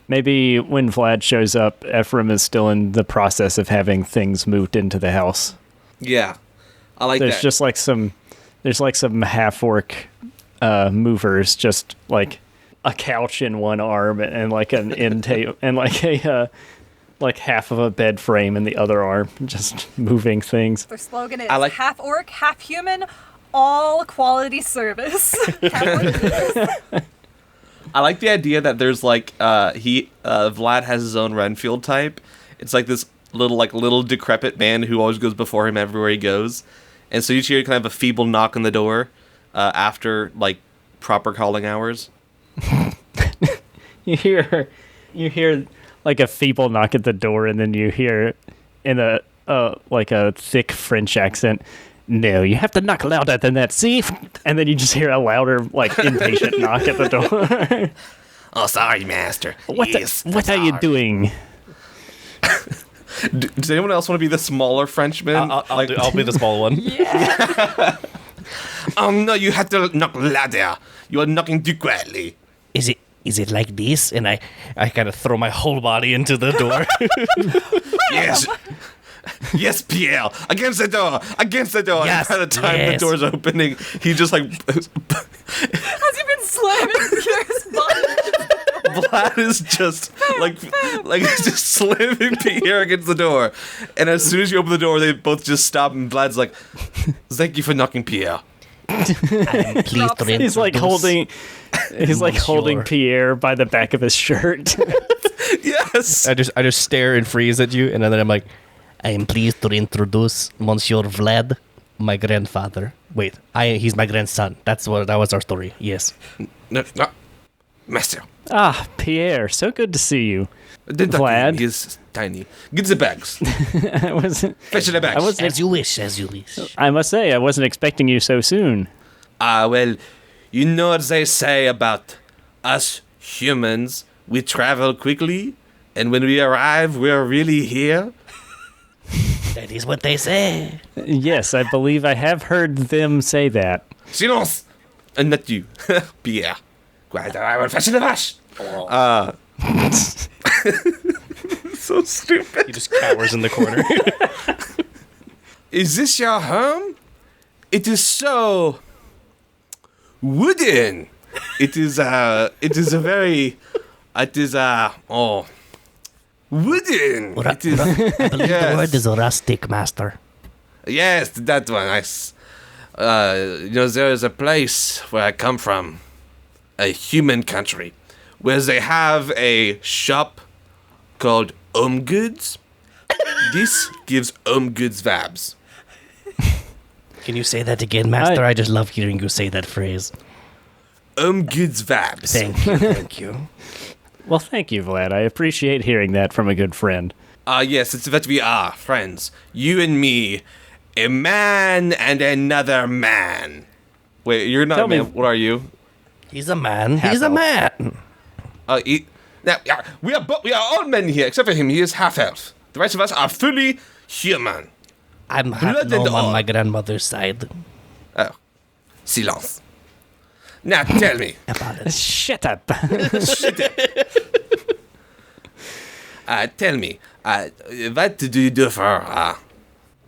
Maybe when Vlad shows up, Ephraim is still in the process of having things moved into the house. Yeah, I like There's that. just like some half-orc movers, just like a couch in one arm and like an end table and like a like half of a bed frame in the other arm, just moving things. Their slogan is I like- half orc, half human, all quality service. I like the idea that there's like Vlad has his own Renfield type. It's like this little decrepit man who always goes before him everywhere he goes, and so each year you kind of have a feeble knock on the door after like proper calling hours. You hear like a feeble knock at the door, and then you hear in a like a thick French accent, "No, you have to knock louder than that, see?" And then you just hear a louder, like impatient knock at the door. Oh, sorry, master. What are you doing? Does anyone else want to be the smaller Frenchman? I'll be the small one. Oh no, you have to knock louder. You are knocking too quietly. Is it like this? And I kind of throw my whole body into the door. Yes. Yes, Pierre. Against the door. Against the door. Yes, And by the time yes. the door's opening, he just like Has he been slamming Pierre's body? Vlad is just like he's just slamming Pierre against the door. And as soon as you open the door, they both just stop and Vlad's like, "Thank you for knocking Pierre." Please don't He's like holding Monsieur. Pierre by the back of his shirt. Yes. I just stare and freeze at you, and then I'm like, I am pleased to introduce Monsieur Vlad, my grandfather. Wait, he's my grandson. That was our story. Yes. No, master. Ah, Pierre, so good to see you. Vlad. Vlad. He is tiny. Get the bags. I wasn't. Fetch the bags. I wasn't. As you wish, as you wish. I must say, I wasn't expecting you so soon. Well, you know what they say about us humans. We travel quickly, and when we arrive, we're really here. That is what they say. Yes, I believe I have heard them say that. Silence! And not you, Pierre. Quiet, I will fetch the wash. So stupid. He just cowers in the corner. Is this your home? It is so wooden. It is wooden. What It is, I believe Yes. the word is rustic, master. yes, that one. There is a place where I come from, a human country, where they have a shop called Home Goods. This gives Home Goods vibes. Can you say that again, master? I just love hearing you say that phrase. Home Goods vibes. Thank you, thank you. Well, thank you, Vlad. I appreciate hearing that from a good friend. Yes, it's that we are friends. You and me, a man and another man. Wait, you're not Tell a man. me- What are you? He's a man. Half He's a elf. man. We are all men here, except for him. He is half elf. The rest of us are fully human. I'm half Blood and gnome on all. my grandmother's side. Oh, silence. Now tell me. Shut up. Tell me. What do you do for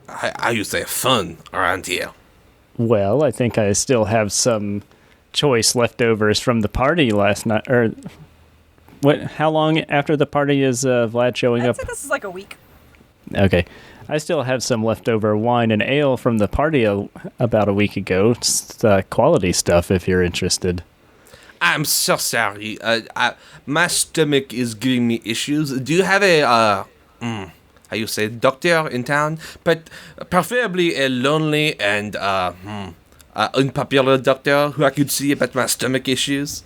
how you say fun around here? Well, I think I still have some choice leftovers from the party last night. Or what? How long after the party is Vlad showing I'd up? say this is like a week. Okay. I still have some leftover wine and ale from the party about a week ago. It's quality stuff if you're interested. I'm so sorry. My stomach is giving me issues. Do you have a how you say doctor in town? But preferably a lonely and unpopular doctor who I could see about my stomach issues.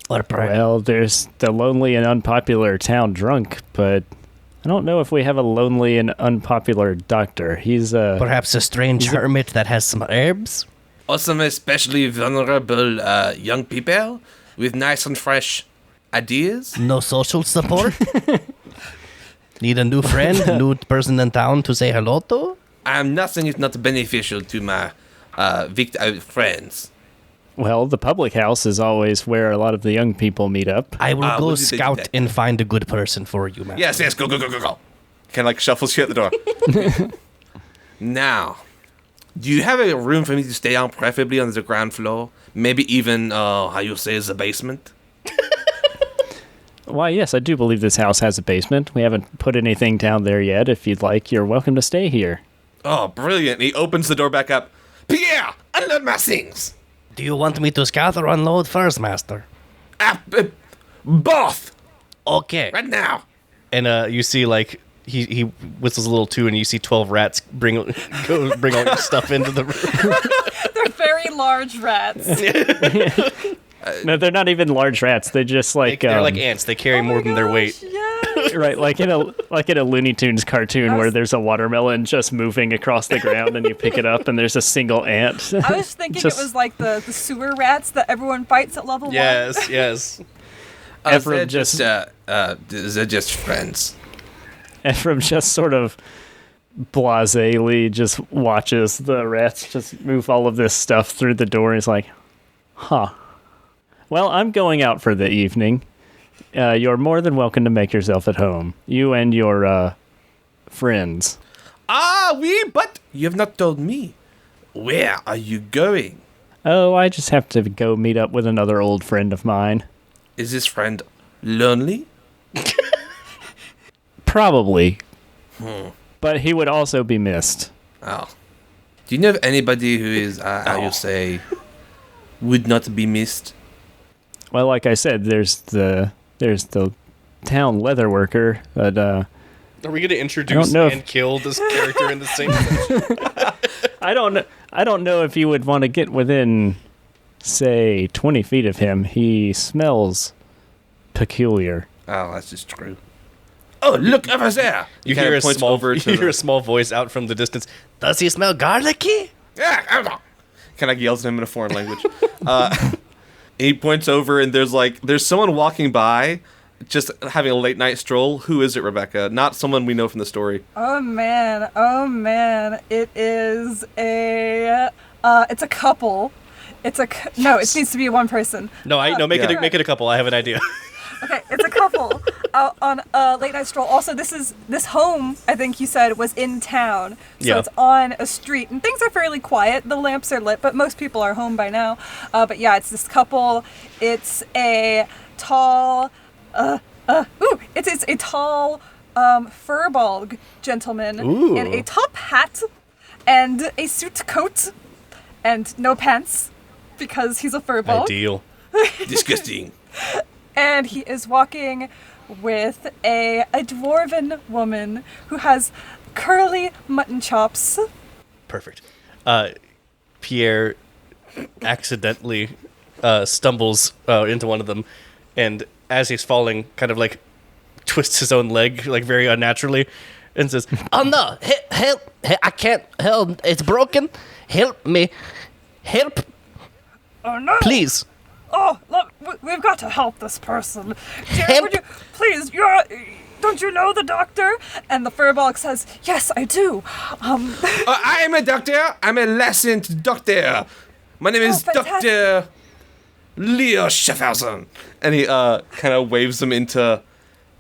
Or perhaps Well, there's the lonely and unpopular town drunk, but I don't know if we have a lonely and unpopular doctor. He's perhaps a strange hermit that has some herbs. Or some especially vulnerable young people with nice and fresh ideas. No social support. Need a new friend, new person in town to say hello to? Nothing is not beneficial to my friends. Well, the public house is always where a lot of the young people meet up. I will what go did they do scout that? and find a good person for you, man. Yes, go. Kind of like shuffles you at the door. Now, do you have a room for me to stay on, preferably on the ground floor? Maybe even, how you say, the basement? Why, yes, I do believe this house has a basement. We haven't put anything down there yet. If you'd like, you're welcome to stay here. Oh, brilliant. He opens the door back up. Pierre, unload my things. Do you want me to scout or unload first, master? Both, Okay. right now. And you see, like, he whistles a little too, and you see 12 rats bring all your stuff into the room. They're very large rats. No, they're not even large rats. They're just like They're like ants. They carry more than their weight. Yeah. right, like in a Looney Tunes cartoon where there's a watermelon just moving across the ground, and you pick it up, and there's a single ant. I was thinking Just- it was like the sewer rats that everyone fights at level 1. Yes. Ephraim They're just- they're just friends. Ephraim just sort of blasely just watches the rats just move all of this stuff through the door. He's like, huh. Well, I'm going out for the evening. You're more than welcome to make yourself at home. You and your friends. But you have not told me. Where are you going? Oh, I just have to go meet up with another old friend of mine. Is this friend lonely? Probably. But he would also be missed. Oh. Do you know of anybody who is, how you say, would not be missed? Well, like I said, there's the town leather worker, but Are we going to introduce know if- and kill this character in the same session? I don't know if you would want to get within, say, 20 feet of him. He smells peculiar. Oh, that's just true. Oh, look over there! You Kinda hear a points small over to you hear the- a small voice out from the distance. Does he smell garlicky? Yeah, kind of yells at him in a foreign language. He points over, and there's someone walking by, just having a late night stroll. Who is it, Rebecca? Not someone we know from the story. Oh man. It is it's a couple. No, it needs to be one person. No, make Yeah. it a couple. I have an idea. Okay, it's a couple out on a late night stroll. Also, this home, I think you said, was in town. So Yeah. it's on a street, and things are fairly quiet. The lamps are lit, but most people are home by now. But yeah, it's this couple. It's a tall, it's a tall, furball gentleman Ooh. in a top hat and a suit coat and no pants because he's a furball. Ideal. Disgusting. And he is walking with a dwarven woman who has curly mutton chops. Perfect. Pierre accidentally stumbles into one of them, and as he's falling, kind of like twists his own leg, like very unnaturally, and says, Oh no! Help! I can't help. It's broken. Help me! Help! Oh no! Please! Oh, look, we've got to help this person. Help. Would you, please, don't you know the doctor? And the furball says, yes, I do. I am a doctor. I'm a licensed doctor. My name is fantastic. Dr. Leo Schaffhausen. And he kind of waves them into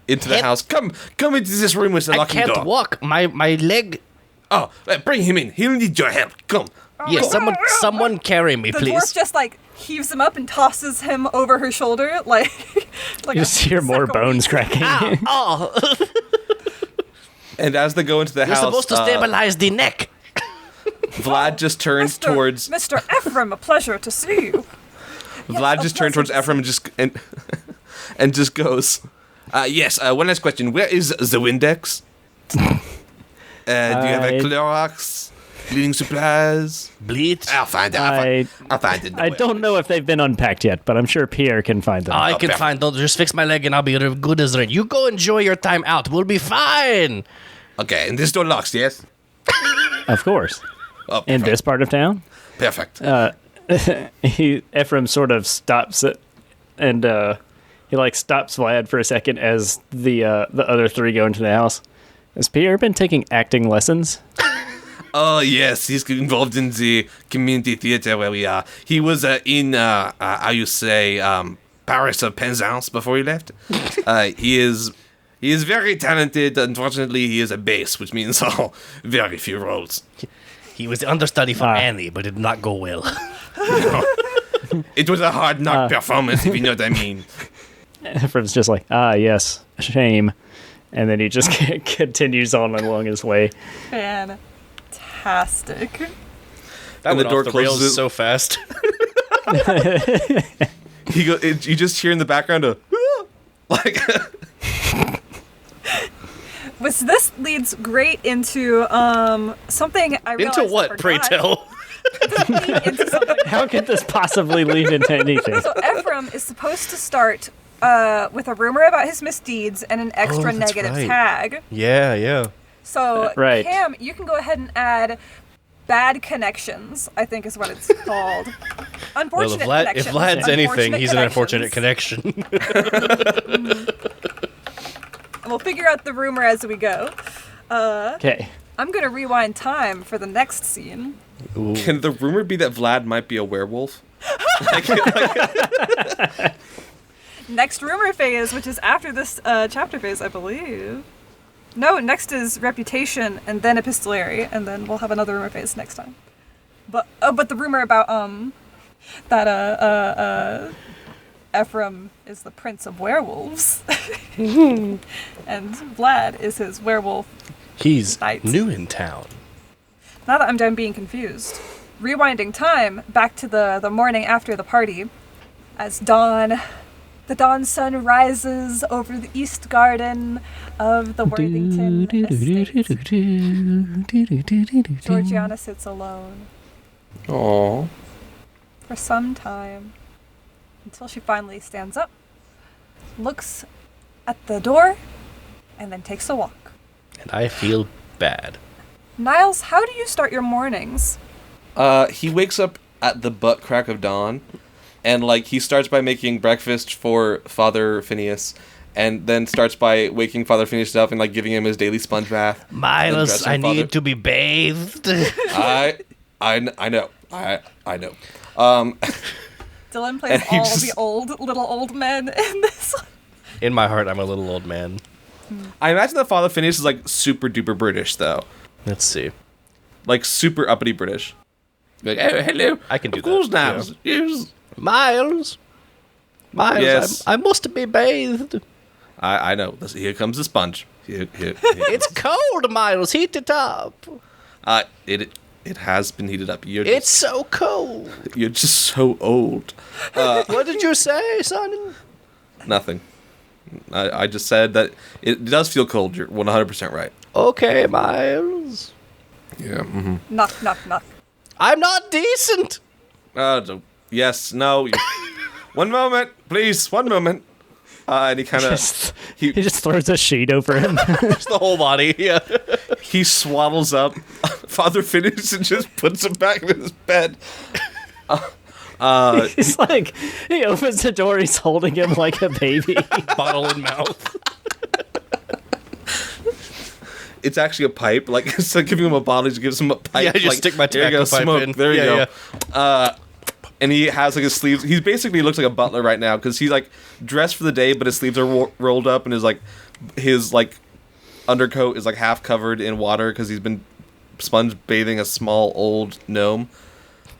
the Help. house. Come into this room with the I locking can't door. walk. My leg. Oh, bring him in. He'll need your help. Come. Yes, someone carry me, The please. dwarf just heaves him up and tosses him over her shoulder, like You just hear more bones cracking. Oh, And as they go into the you're house, supposed to stabilize the neck. Vlad just turns towards Mr. Ephraim. A pleasure to see you. Vlad Yes, just a turns towards pleasure Ephraim and just goes. Yes. One last question. Where is the Windex? Do you have a I- Clorox? Cleaning supplies? Bleach. I'll find it. I'll find it. I don't know if they've been unpacked yet, but I'm sure Pierre can find them. I can perfect. find those. Just fix my leg and I'll be good as rain. You go enjoy your time out. We'll be fine. Okay, and this door locks, yes? Of course. Oh, In this part of town? perfect. Ephraim sort of stops it, and He like stops Vlad for a second as the other three go into the house. Has Pierre been taking acting lessons? Oh, yes, he's involved in the community theater where we are. He was in, how you say, Paris of Penzance before he left. He is very talented. Unfortunately, he is a bass, which means very few roles. He was the understudy for Annie, but it did not go well. It was a hard knock performance, if you know what I mean. Ephraim's just like, yes, shame. And then he just continues on along his way. Fantastic. That And went the door off the rails closes. so fast. You just hear in the background a, like, This leads great into something I realized Into I what, pray forgot. tell? Lead into something. How could this possibly lead into anything? So Ephraim is supposed to start with a rumor about his misdeeds and an extra that's negative right. tag. Yeah. So Right. Cam, you can go ahead and add bad connections, I think is what it's called. Well, Unfortunate if connections. Vlad's anything, he's an unfortunate connections. connection. And we'll figure out the rumor as we go. Okay. I'm going to rewind time for the next scene. can the rumor be that Vlad might be a werewolf? Next rumor phase, which is after this chapter phase, I believe. No, next is reputation, and then epistolary, and then we'll have another rumor phase next time. But the rumor about that Ephraim is the prince of werewolves, and Vlad is his werewolf. He's Knight. new in town. Now that I'm done being confused, rewinding time back to the morning after the party, as the dawn sun rises over the east garden of the Worthington estate. Georgiana sits alone Aww. for some time until she finally stands up, looks at the door, and then takes a walk. And I feel bad. Niles, how do you start your mornings? He wakes up at the butt crack of dawn, and like he starts by making breakfast for Father Phineas, and then starts by waking Father Phineas up and like giving him his daily sponge bath. Miles, dressing I Father- need to be bathed. I know. I know. Dylan plays And he all just- the little old men in this. In my heart, I'm a little old man. I imagine that Father Phineas is like super duper British though, Let's see. like super uppity British. Like, oh, hello. I can do of course, that, Niles. Yes. Miles, Yes. I must be bathed. I know. Listen, here comes the sponge. Here. It's cold, Miles. Heat it up. It has been heated up. It's so cold. You're just so old. What did you say, son? Nothing. I just said that it does feel cold. You're 100% right. Okay, Miles. Yeah. Mm-hmm. Knock, knock, knock. I'm not decent. Yes. No. One moment, please. One moment. And he kind of He just throws a sheet over him. Just the whole body, yeah. he swaddles up Father Phineas and just puts him back in his bed. He's like, he opens the door, he's holding him like a baby. Bottle in mouth. It's actually a pipe. Like instead of giving him a bottle, he just gives him a pipe. Yeah, I just like, stick my here you go, tobacco pipe smoke. in. There you Yeah, go. And he has like his sleeves. He basically looks like a butler right now because he's like dressed for the day, but his sleeves are rolled up, and his undercoat is like half covered in water because he's been sponge bathing a small old gnome.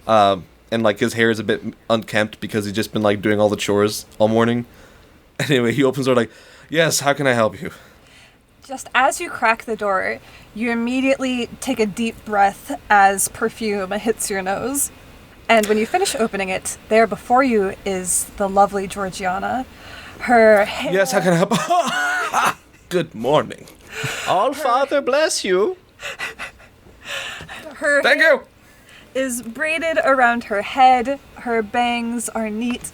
And like his hair is a bit unkempt because he's just been like doing all the chores all morning. Anyway, he opens the door like, "Yes, how can I help you?" Just as you crack the door, you immediately take a deep breath as perfume hits your nose. And when you finish opening it, there before you is the lovely Georgiana. Her hair Yes, how can I help? Good morning. All Father bless you. her Thank hair you. is braided around her head. Her bangs are neat.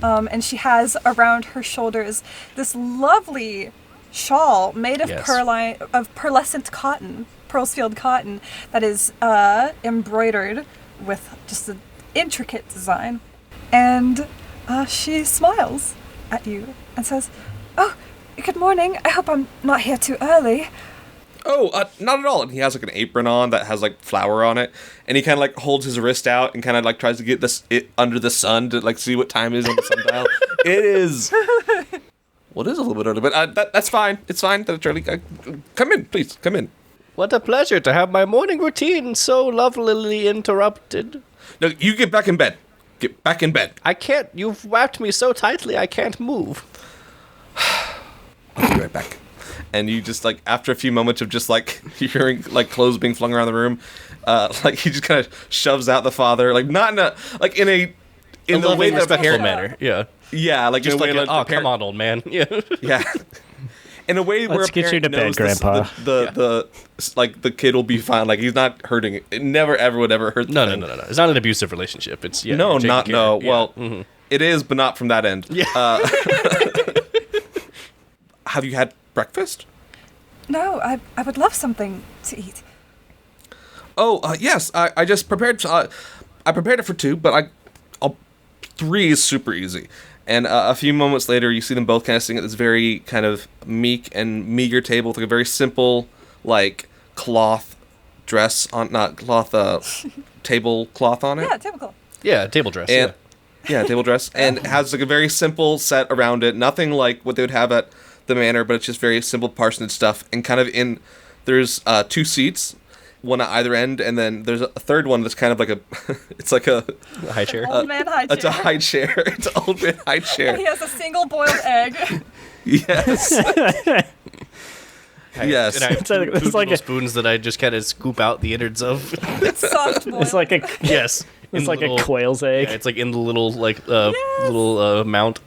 And she has around her shoulders this lovely shawl made of Yes. pearlescent cotton, Pearlsfield cotton, that is embroidered with just an intricate design. And she smiles at you and says, "Oh, good morning. I hope I'm not here too early." Oh, not at all. And he has like an apron on that has like flour on it, and he kind of like holds his wrist out and kind of like tries to get it under the sun to like see what time it is on the sundial. It is. Well, it is a little bit early, but that's fine. It's fine that it's early. Come in, please. Come in. What a pleasure to have my morning routine so lovelily interrupted. No, you get back in bed. Get back in bed. I can't. You've wrapped me so tightly I can't move. I'll be right back. And you just like after a few moments of just like hearing like clothes being flung around the room, like he just kind of shoves out the father, like not in a like in the way that respectful manner. Yeah, like just in a way like like come on, old man. Yeah, yeah. In a way where Let's get you to bed, Grandpa. The like the kid will be fine. Like he's not hurting it. It never ever would ever hurt. No. It's not an abusive relationship. It's no. Yeah. Well, it is, but not from that end. Yeah. Have you had breakfast? No, I would love something to eat. Oh, yes. I just prepared. I prepared it for 2, but 3 is super easy. And a few moments later, you see them both kind of sitting at this very kind of meek and meager table with like a very simple, like cloth dress on, not cloth, tablecloth on it. Yeah, tablecloth. Yeah, table dress. And, yeah, table dress, and it has like a very simple set around it. Nothing like what they would have at the manor, but it's just very simple parsonage stuff. And kind of there's 2 seats, one at either end, and then there's a third one that's kind of like it's like a high chair. Old man high chair. It's a high chair. It's an old man high chair. And he has a single boiled egg. Yes. Yes. And I have It's like- it's two like little a- spoons that I just kind of scoop out the innards of. It's soft boiled. It's like a Yes. it's like a quail's egg. Yeah, it's like in the little little mount.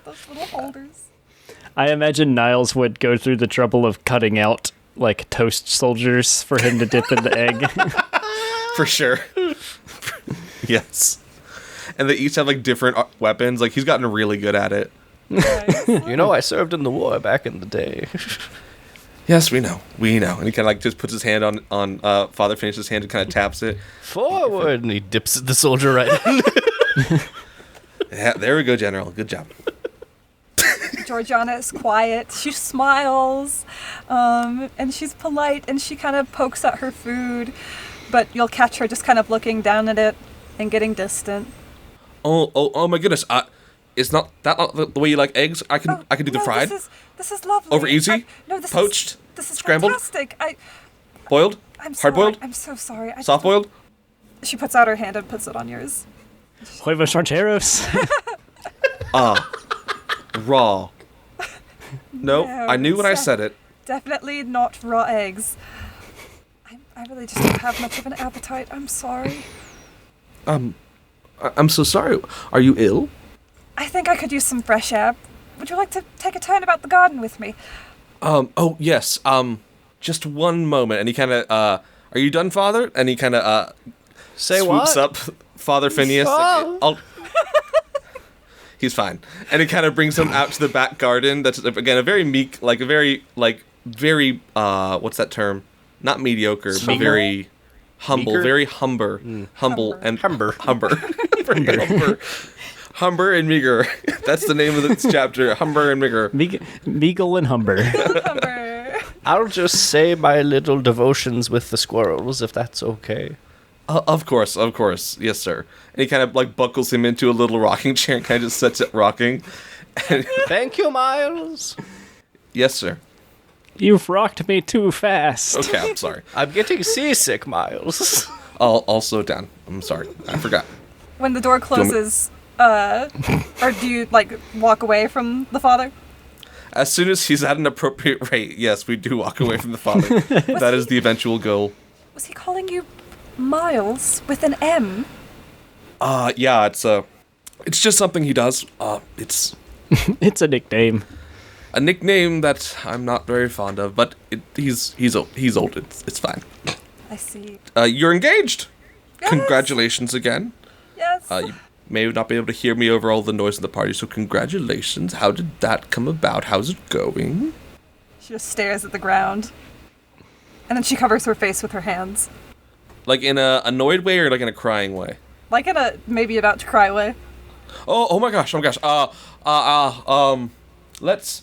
Those little holders. I imagine Niles would go through the trouble of cutting out like toast soldiers for him to dip in the egg. For sure. Yes. And they each have like different weapons. Like he's gotten really good at it. Nice. You know, I served in the war back in the day. Yes, we know. We know. And he kind of like just puts his hand on Father Finish's hand and kind of taps it. Forward, and he dips the soldier right in. Yeah, there we go, General. Good job. Georgiana is quiet. She smiles, and she's polite, and she kind of pokes at her food, but you'll catch her just kind of looking down at it and getting distant. Oh my goodness. It's not that the way you like eggs. I can do the no, fried, This is lovely. over easy, No, this poached, this is scrambled, fantastic. boiled, I'm sorry. hard boiled, I'm so sorry. soft boiled. She puts out her hand and puts it on yours. Huevos rancheros. Raw. No, I knew when I said it. Definitely not raw eggs. I really just don't have much of an appetite. I'm sorry. I'm so sorry. Are you ill? I think I could use some fresh air. Would you like to take a turn about the garden with me? Oh yes. Just one moment. And he kind of, are you done, Father? And he kind of, Say swoops what? up Father Phineas. Oh. He's fine. And he kind of brings him out to the back garden. That's, again, a very meek, like a very, what's that term? Not mediocre, but very humble. Meeker? Very humble. Humble and Humber. Very humber. Humber and meager. That's the name of this chapter. Humber and meager. Meagle and Humber. Humber. I'll just say my little devotions with the squirrels, if that's okay. Of course. Yes, sir. And he kind of like buckles him into a little rocking chair and kind of just sets it rocking. And, Thank you, Miles. yes, sir. You've rocked me too fast. Okay, I'm sorry. I'm getting seasick, Miles. I'll slow down. I'm sorry. I forgot. When the door closes, or do you like walk away from the father? As soon as he's at an appropriate rate, yes, we do walk away from the father. That is the eventual goal. Was he calling you Miles with an M? Yeah, it's just something he does. It's It's a nickname. a nickname that I'm not very fond of, but he's old. It's fine. I see. You're engaged. Yes. Congratulations again. Yes. You may not be able to hear me over all the noise in the party, so congratulations. How did that come about? How's it going? She just stares at the ground. And then she covers her face with her hands. Like in a annoyed way or like in a crying way? Like in a maybe about to cry way. Oh my gosh. Let's.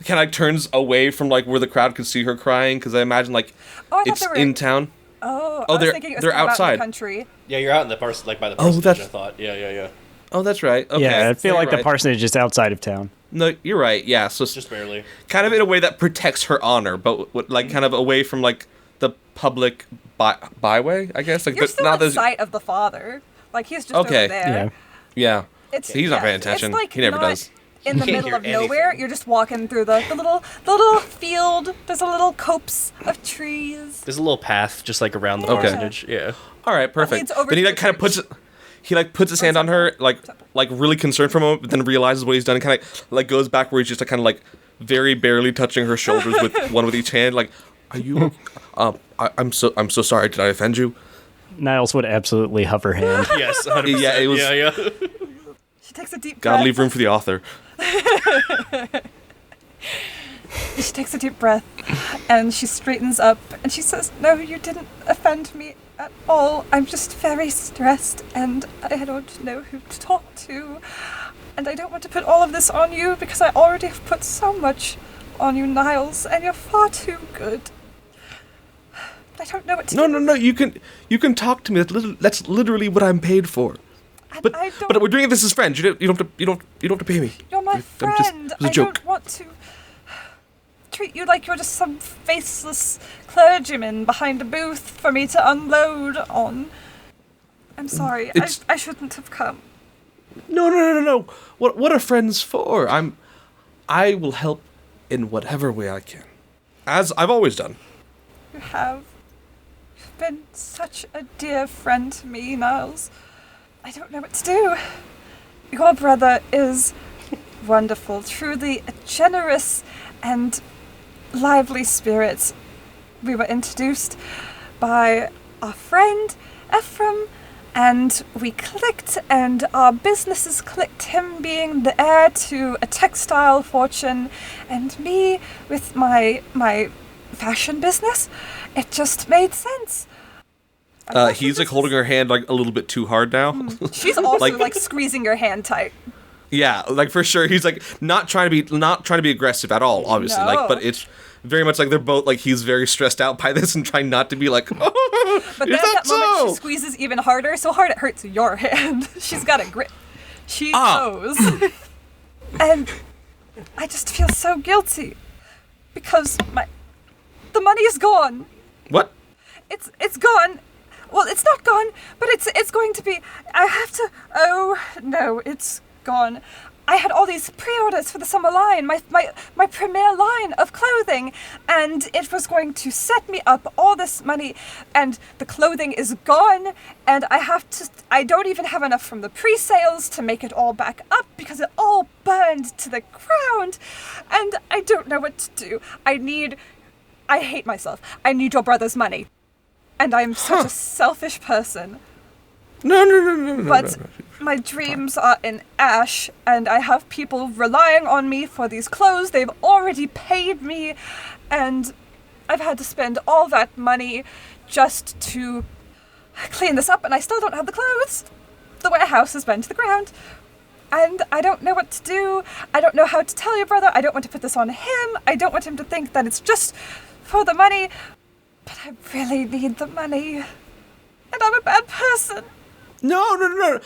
Kind of turns away from like where the crowd could see her crying because I imagine like I thought it's they were in town. Oh, Oh, I was thinking it was they're kind of out in outside. the country. Yeah, you're out in the parsonage, like by the Oh, parsonage. that's- I thought. Yeah. Oh, that's right. Okay. Yeah, I feel You're like the right. parsonage is outside of town. No, you're right. Yeah, so Just barely. kind of in a way that protects her honor, but like kind of away from like the public byway, I guess. Like You're still not in those. sight of the father. Like he's just Okay. over there. Yeah. Yeah, he's not paying attention. It's like He never not does. In the Can't middle hear of nowhere, anything. you're just walking through the little field. There's a little copse of trees. There's a little path just like around the Okay. parsonage. Yeah. All right, perfect. leads over Then he to like the kind of church. puts his hand on her, like really concerned for a moment, but then realizes what he's done, and kind of like goes back where he's just like, kind of like very barely touching her shoulders with one with each hand. Like, are you? I'm so sorry. Did I offend you? Niles would absolutely hover hand. Yes. 100%. Yeah, it was- Yeah. She takes a deep Gotta breath. leave room for the author. She takes a deep breath, and she straightens up, and she says, "No, you didn't offend me at all. I'm just very stressed, and I don't know who to talk to. And I don't want to put all of this on you, because I already have put so much on you, Niles, and you're far too good. I don't know what to do. No. You can talk to me. That's literally what I'm paid for. But I don't, but we're doing this as friends. You don't have to pay me. You're my I'm just- friend. it was a I joke. don't want to treat you like you're just some faceless clergyman behind a booth for me to unload on. I'm sorry. It's- I shouldn't have come. No. What are friends for? I will help in whatever way I can, as I've always done. You have. You've been such a dear friend to me, Niles. I don't know what to do. Your brother is wonderful, truly a generous and lively spirit. We were introduced by our friend Ephraim, and we clicked, and our businesses clicked, him being the heir to a textile fortune, and me with my fashion business. It just made sense. I thought He's like this holding her hand like a little bit too hard now. She's also Like- like squeezing your hand tight. Yeah, like for sure. He's like not trying to be aggressive at all, obviously. No. Like, but it's very much like they're both like he's very stressed out by this and trying not to be like. Oh, But is then at that moment so? she squeezes even harder, so hard it hurts your hand. She's got a grip. She knows. And I just feel so guilty because the money is gone. What? It's gone. Well, it's not gone, but it's going to be. I have to. Oh no, it's gone. I had all these pre-orders for the summer line, my premier line of clothing, and it was going to set me up all this money, and the clothing is gone, and I don't even have enough from the pre-sales to make it all back up because it all burned to the ground, and I don't know what to do. I hate myself. I need your brother's money. And I'm such a selfish person. No. But my dreams are in ash, and I have people relying on me for these clothes. They've already paid me, and I've had to spend all that money just to clean this up, and I still don't have the clothes. The warehouse has been to the ground, and I don't know what to do. I don't know how to tell your brother. I don't want to put this on him. I don't want him to think that it's just for the money, but I really need the money, and I'm a bad person. No, not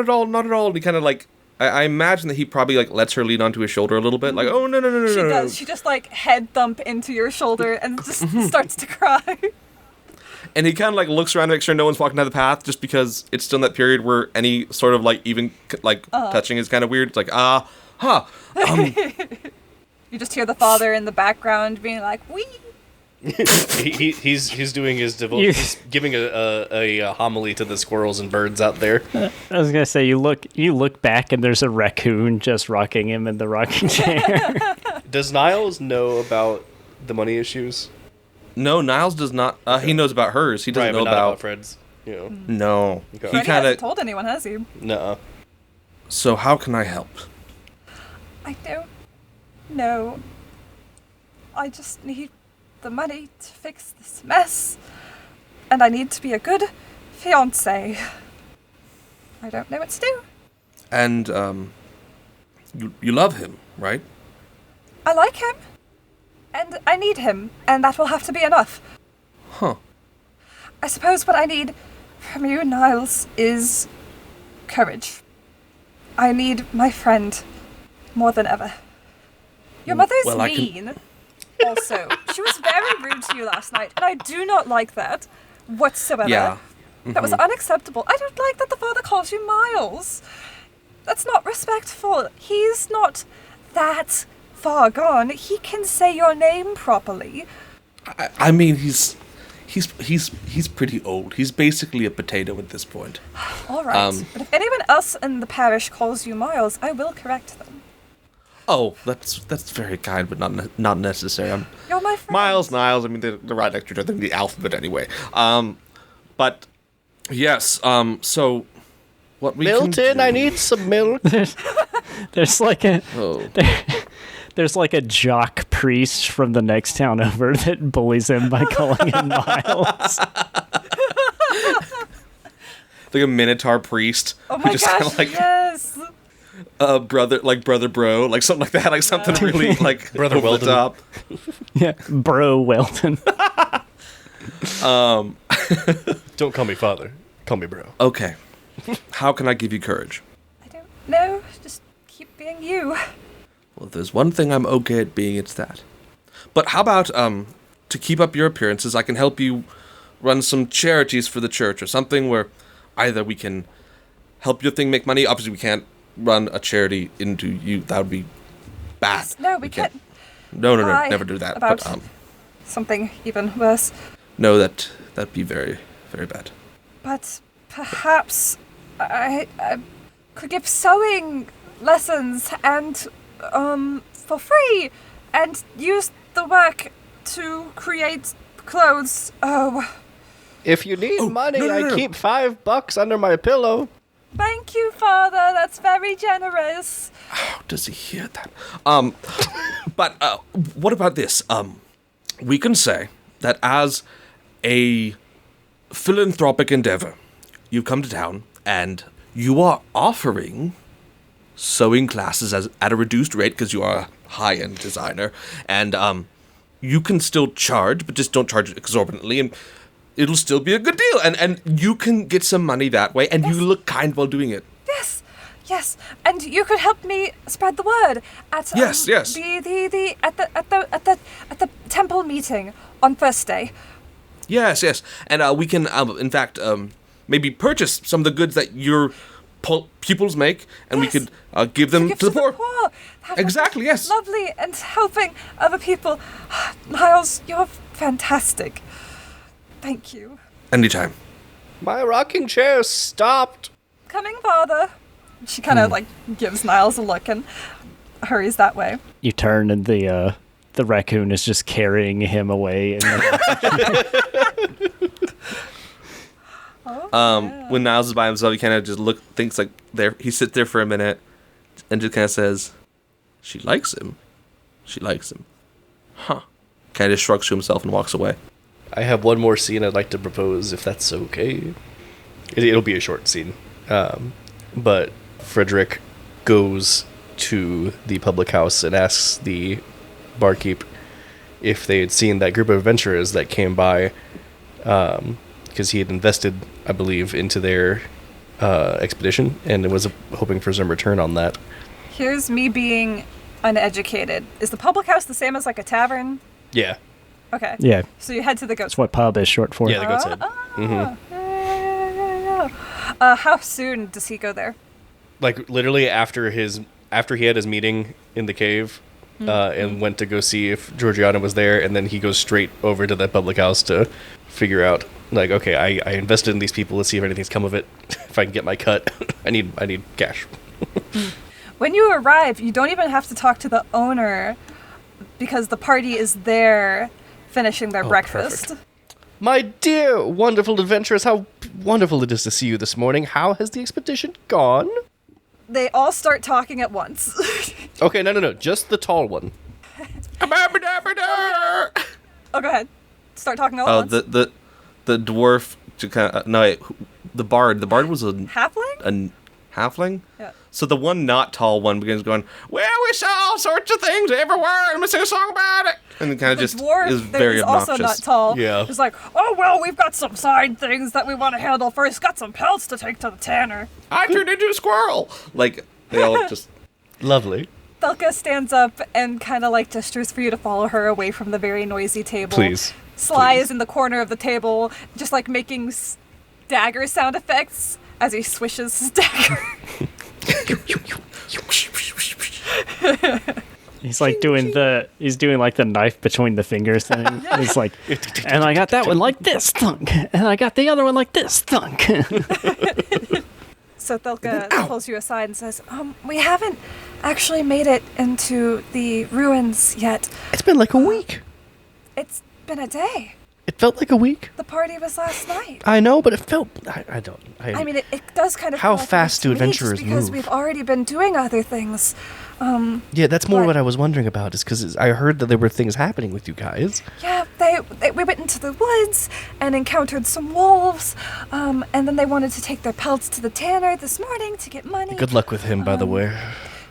at all. And he kind of like, I imagine that he probably like lets her lean onto his shoulder a little bit, like, oh no. She does. She just like head thump into your shoulder and just starts to cry. And he kind of like looks around to make sure no one's walking down the path, just because it's still in that period where any sort of like even like touching is kind of weird. It's like You just hear the father in the background being like, "Wee." He's doing his You- he's giving a homily to the squirrels and birds out there. I was gonna say you look back and there's a raccoon just rocking him in the rocking chair. Does Niles know about the money issues? No, Niles does not. He knows about hers. He doesn't Right, know but not about. Fred's. You know. No, Okay. he Freddie kind hasn't of. told anyone, has he? Nuh-uh. So how can I help? I don't know. I just need the money to fix this mess, and I need to be a good fiance. I don't know what to do. And, you love him, right? I like him. And I need him, and that will have to be enough. Huh. I suppose what I need from you, Niles, is courage. I need my friend more than ever. Your mother is mean. Also, she was very rude to you last night, and I do not like that whatsoever. Yeah. That was unacceptable. I don't like that the father calls you Miles. That's not respectful. He's not that far gone. He can say your name properly. I mean, he's pretty old. He's basically a potato at this point. All right. But if anyone else in the parish calls you Miles, I will correct them. Oh, that's very kind, but not necessary. You're my friend. Miles, Niles. I mean, they're right next to each other in the alphabet anyway. But yes. So what we Milton, can do... I need some milk. There's like a Oh. there's like a jock priest from the next town over that bullies him by calling him Miles. Like a Minotaur priest. Oh my gosh, yes. Brother bro, like something like that, like something really like Brother over the Weldon. top. Yeah, bro Weldon. Don't call me father. Call me bro. Okay. How can I give you courage? I don't know. Just keep being you. Well, if there's one thing I'm okay at being, it's that. But how about, to keep up your appearances, I can help you run some charities for the church or something where either we can help your thing make money. Obviously, we can't run a charity into you. That would be bad. No, we can't. No, lie never do that. about But, something even worse. no, that'd be very, very bad. But perhaps I could give sewing lessons and for free, and use the work to create clothes. Oh, If you need money, no. I keep $5 under my pillow. thank you, Father. That's very generous. How does he hear that? But what about this? We can say that as a philanthropic endeavor, you've come to town and you are offering sewing classes at a reduced rate because you are a high-end designer, and you can still charge, but just don't charge exorbitantly, and it'll still be a good deal, and you can get some money that way, and you look kind while doing it. Yes, and you could help me spread the word at Yes. at the temple meeting on Thursday. Yes, and we can, in fact, maybe purchase some of the goods that your pupils make, and we could give them to the poor. That would Exactly, be yes. Lovely, and helping other people. Niles, you're fantastic. Thank you. Anytime. My rocking chair stopped. Coming, Father. She kind of gives Niles a look and hurries that way. You turn and the raccoon is just carrying him away. When Niles is by himself, he kind of just thinks like there. He sits there for a minute, and just kind of says, "She likes him. She likes him." Huh. Kind of shrugs to himself and walks away. I have one more scene I'd like to propose, if that's okay. It'll be a short scene. But Frederick goes to the public house and asks the barkeep if they had seen that group of adventurers that came by, because he had invested, I believe, into their expedition and was hoping for some return on that. Here's me being uneducated. Is the public house the same as like a tavern? Yeah. Okay. Yeah, So you head to the goat. that's what pub is short for. Yeah, the goat's head. Yeah. How soon does he go there? Like literally after he had his meeting in the cave, and went to go see if Georgiana was there, and then he goes straight over to that public house to figure out, like, okay, I invested in these people. Let's see if anything's come of it. If I can get my cut, I need cash. When you arrive, you don't even have to talk to the owner because the party is there finishing their breakfast. perfect. My dear, wonderful adventurers, how wonderful it is to see you this morning. How has the expedition gone? They all start talking at once. Okay, no. Just the tall one. Oh, go ahead. Start talking all at once. the dwarf to kind of the bard. The bard was a Halfling? halfling. Yeah. So the one not tall one begins going, well, we saw all sorts of things everywhere, and we sing a song about it. And it kind of just dwarf is that very is obnoxious. also not tall. Yeah. It's like, oh, well, we've got some side things that we want to handle first. Got some pelts to take to the tanner. I turned into a squirrel. Like, they all just... Lovely. Thelka stands up and kind of like gestures for you to follow her away from the very noisy table. Please. Sly Please. is in the corner of the table, just like making dagger sound effects as he swishes his dagger. He's like doing like the knife between the fingers thing. He's like, and I got that one like this, thunk, and I got the other one like this, thunk. So Thelka pulls you aside and says, we haven't actually made it into the ruins yet. It's been like a week. It's been a day. It felt like a week. The party was last night. I know, but it felt... I mean, it does kind of How feel like fast a week do to me, just adventurers because move? we've already been doing other things. Yeah, that's more But- what I was wondering about, is because I heard that there were things happening with you guys. Yeah, we went into the woods and encountered some wolves, and then they wanted to take their pelts to the tanner this morning to get money. Good luck with him, by the way.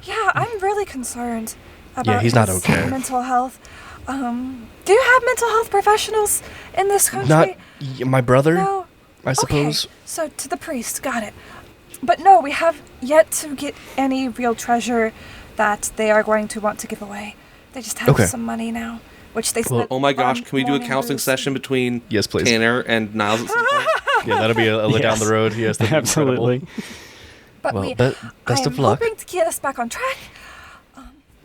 Yeah, I'm really concerned about he's not his okay. mental health. Do you have mental health professionals in this country? Not my brother, No. I suppose. Okay, so to the priest, got it. But no, we have yet to get any real treasure that they are going to want to give away. They just have Okay. some money now, which they spent Oh my gosh, on can we do a morning counseling booze. session between Yes, please. Tanner and Niles at some point? Yeah, that'll be a down Yes. the road. Yes, that'd be Absolutely. incredible. But Well, we, best I'm of luck. hoping to get us back on track.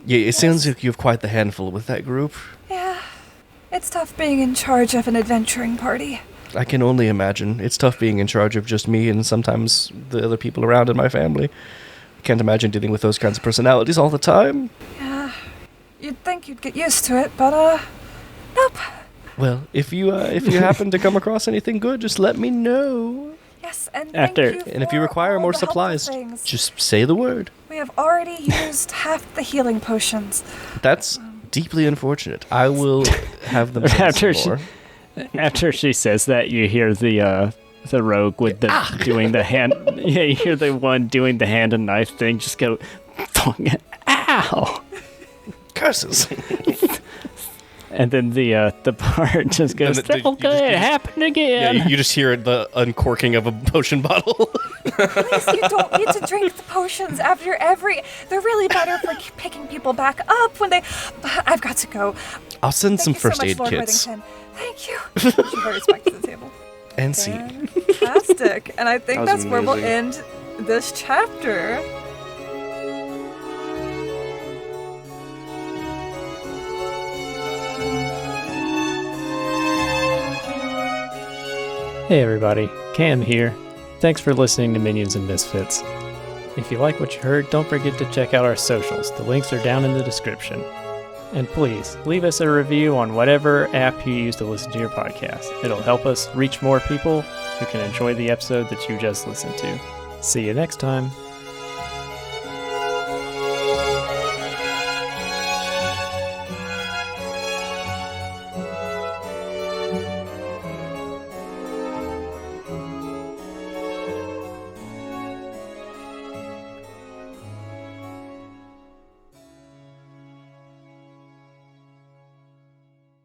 Yeah, it sounds like you have quite the handful with that group. Yeah, it's tough being in charge of an adventuring party. I can only imagine. It's tough being in charge of just me and sometimes the other people around in my family. Can't imagine dealing with those kinds of personalities all the time. Yeah, you'd think you'd get used to it, but nope. Well, if you happen to come across anything good, just let me know. Yes, and After- thank you And if you for require all more the helpful supplies, things. just say the word. We have already used half the healing potions. That's deeply unfortunate. I will have them send After some more. After she says that, you hear the rogue with the doing the hand. Yeah, you hear the one doing the hand and knife thing. Just go, thunk, ow, Curses. and then the part just goes, And you okay, just- it happened Yeah, again. you just hear the uncorking of a potion bottle. Please, you don't need to drink the potions after every. They're really better for picking people back up when they. I've got to go. I'll send Thank some you so first much, aid Lord kits. Worthington. Thank you. She hurries back to the table. And scene. Fantastic. And I think That was that's where we'll amazing. end this chapter. Hey everybody, Cam here. Thanks for listening to Minions and Misfits. If you like what you heard, don't forget to check out our socials. The links are down in the description. And please, leave us a review on whatever app you use to listen to your podcast. It'll help us reach more people who can enjoy the episode that you just listened to. See you next time.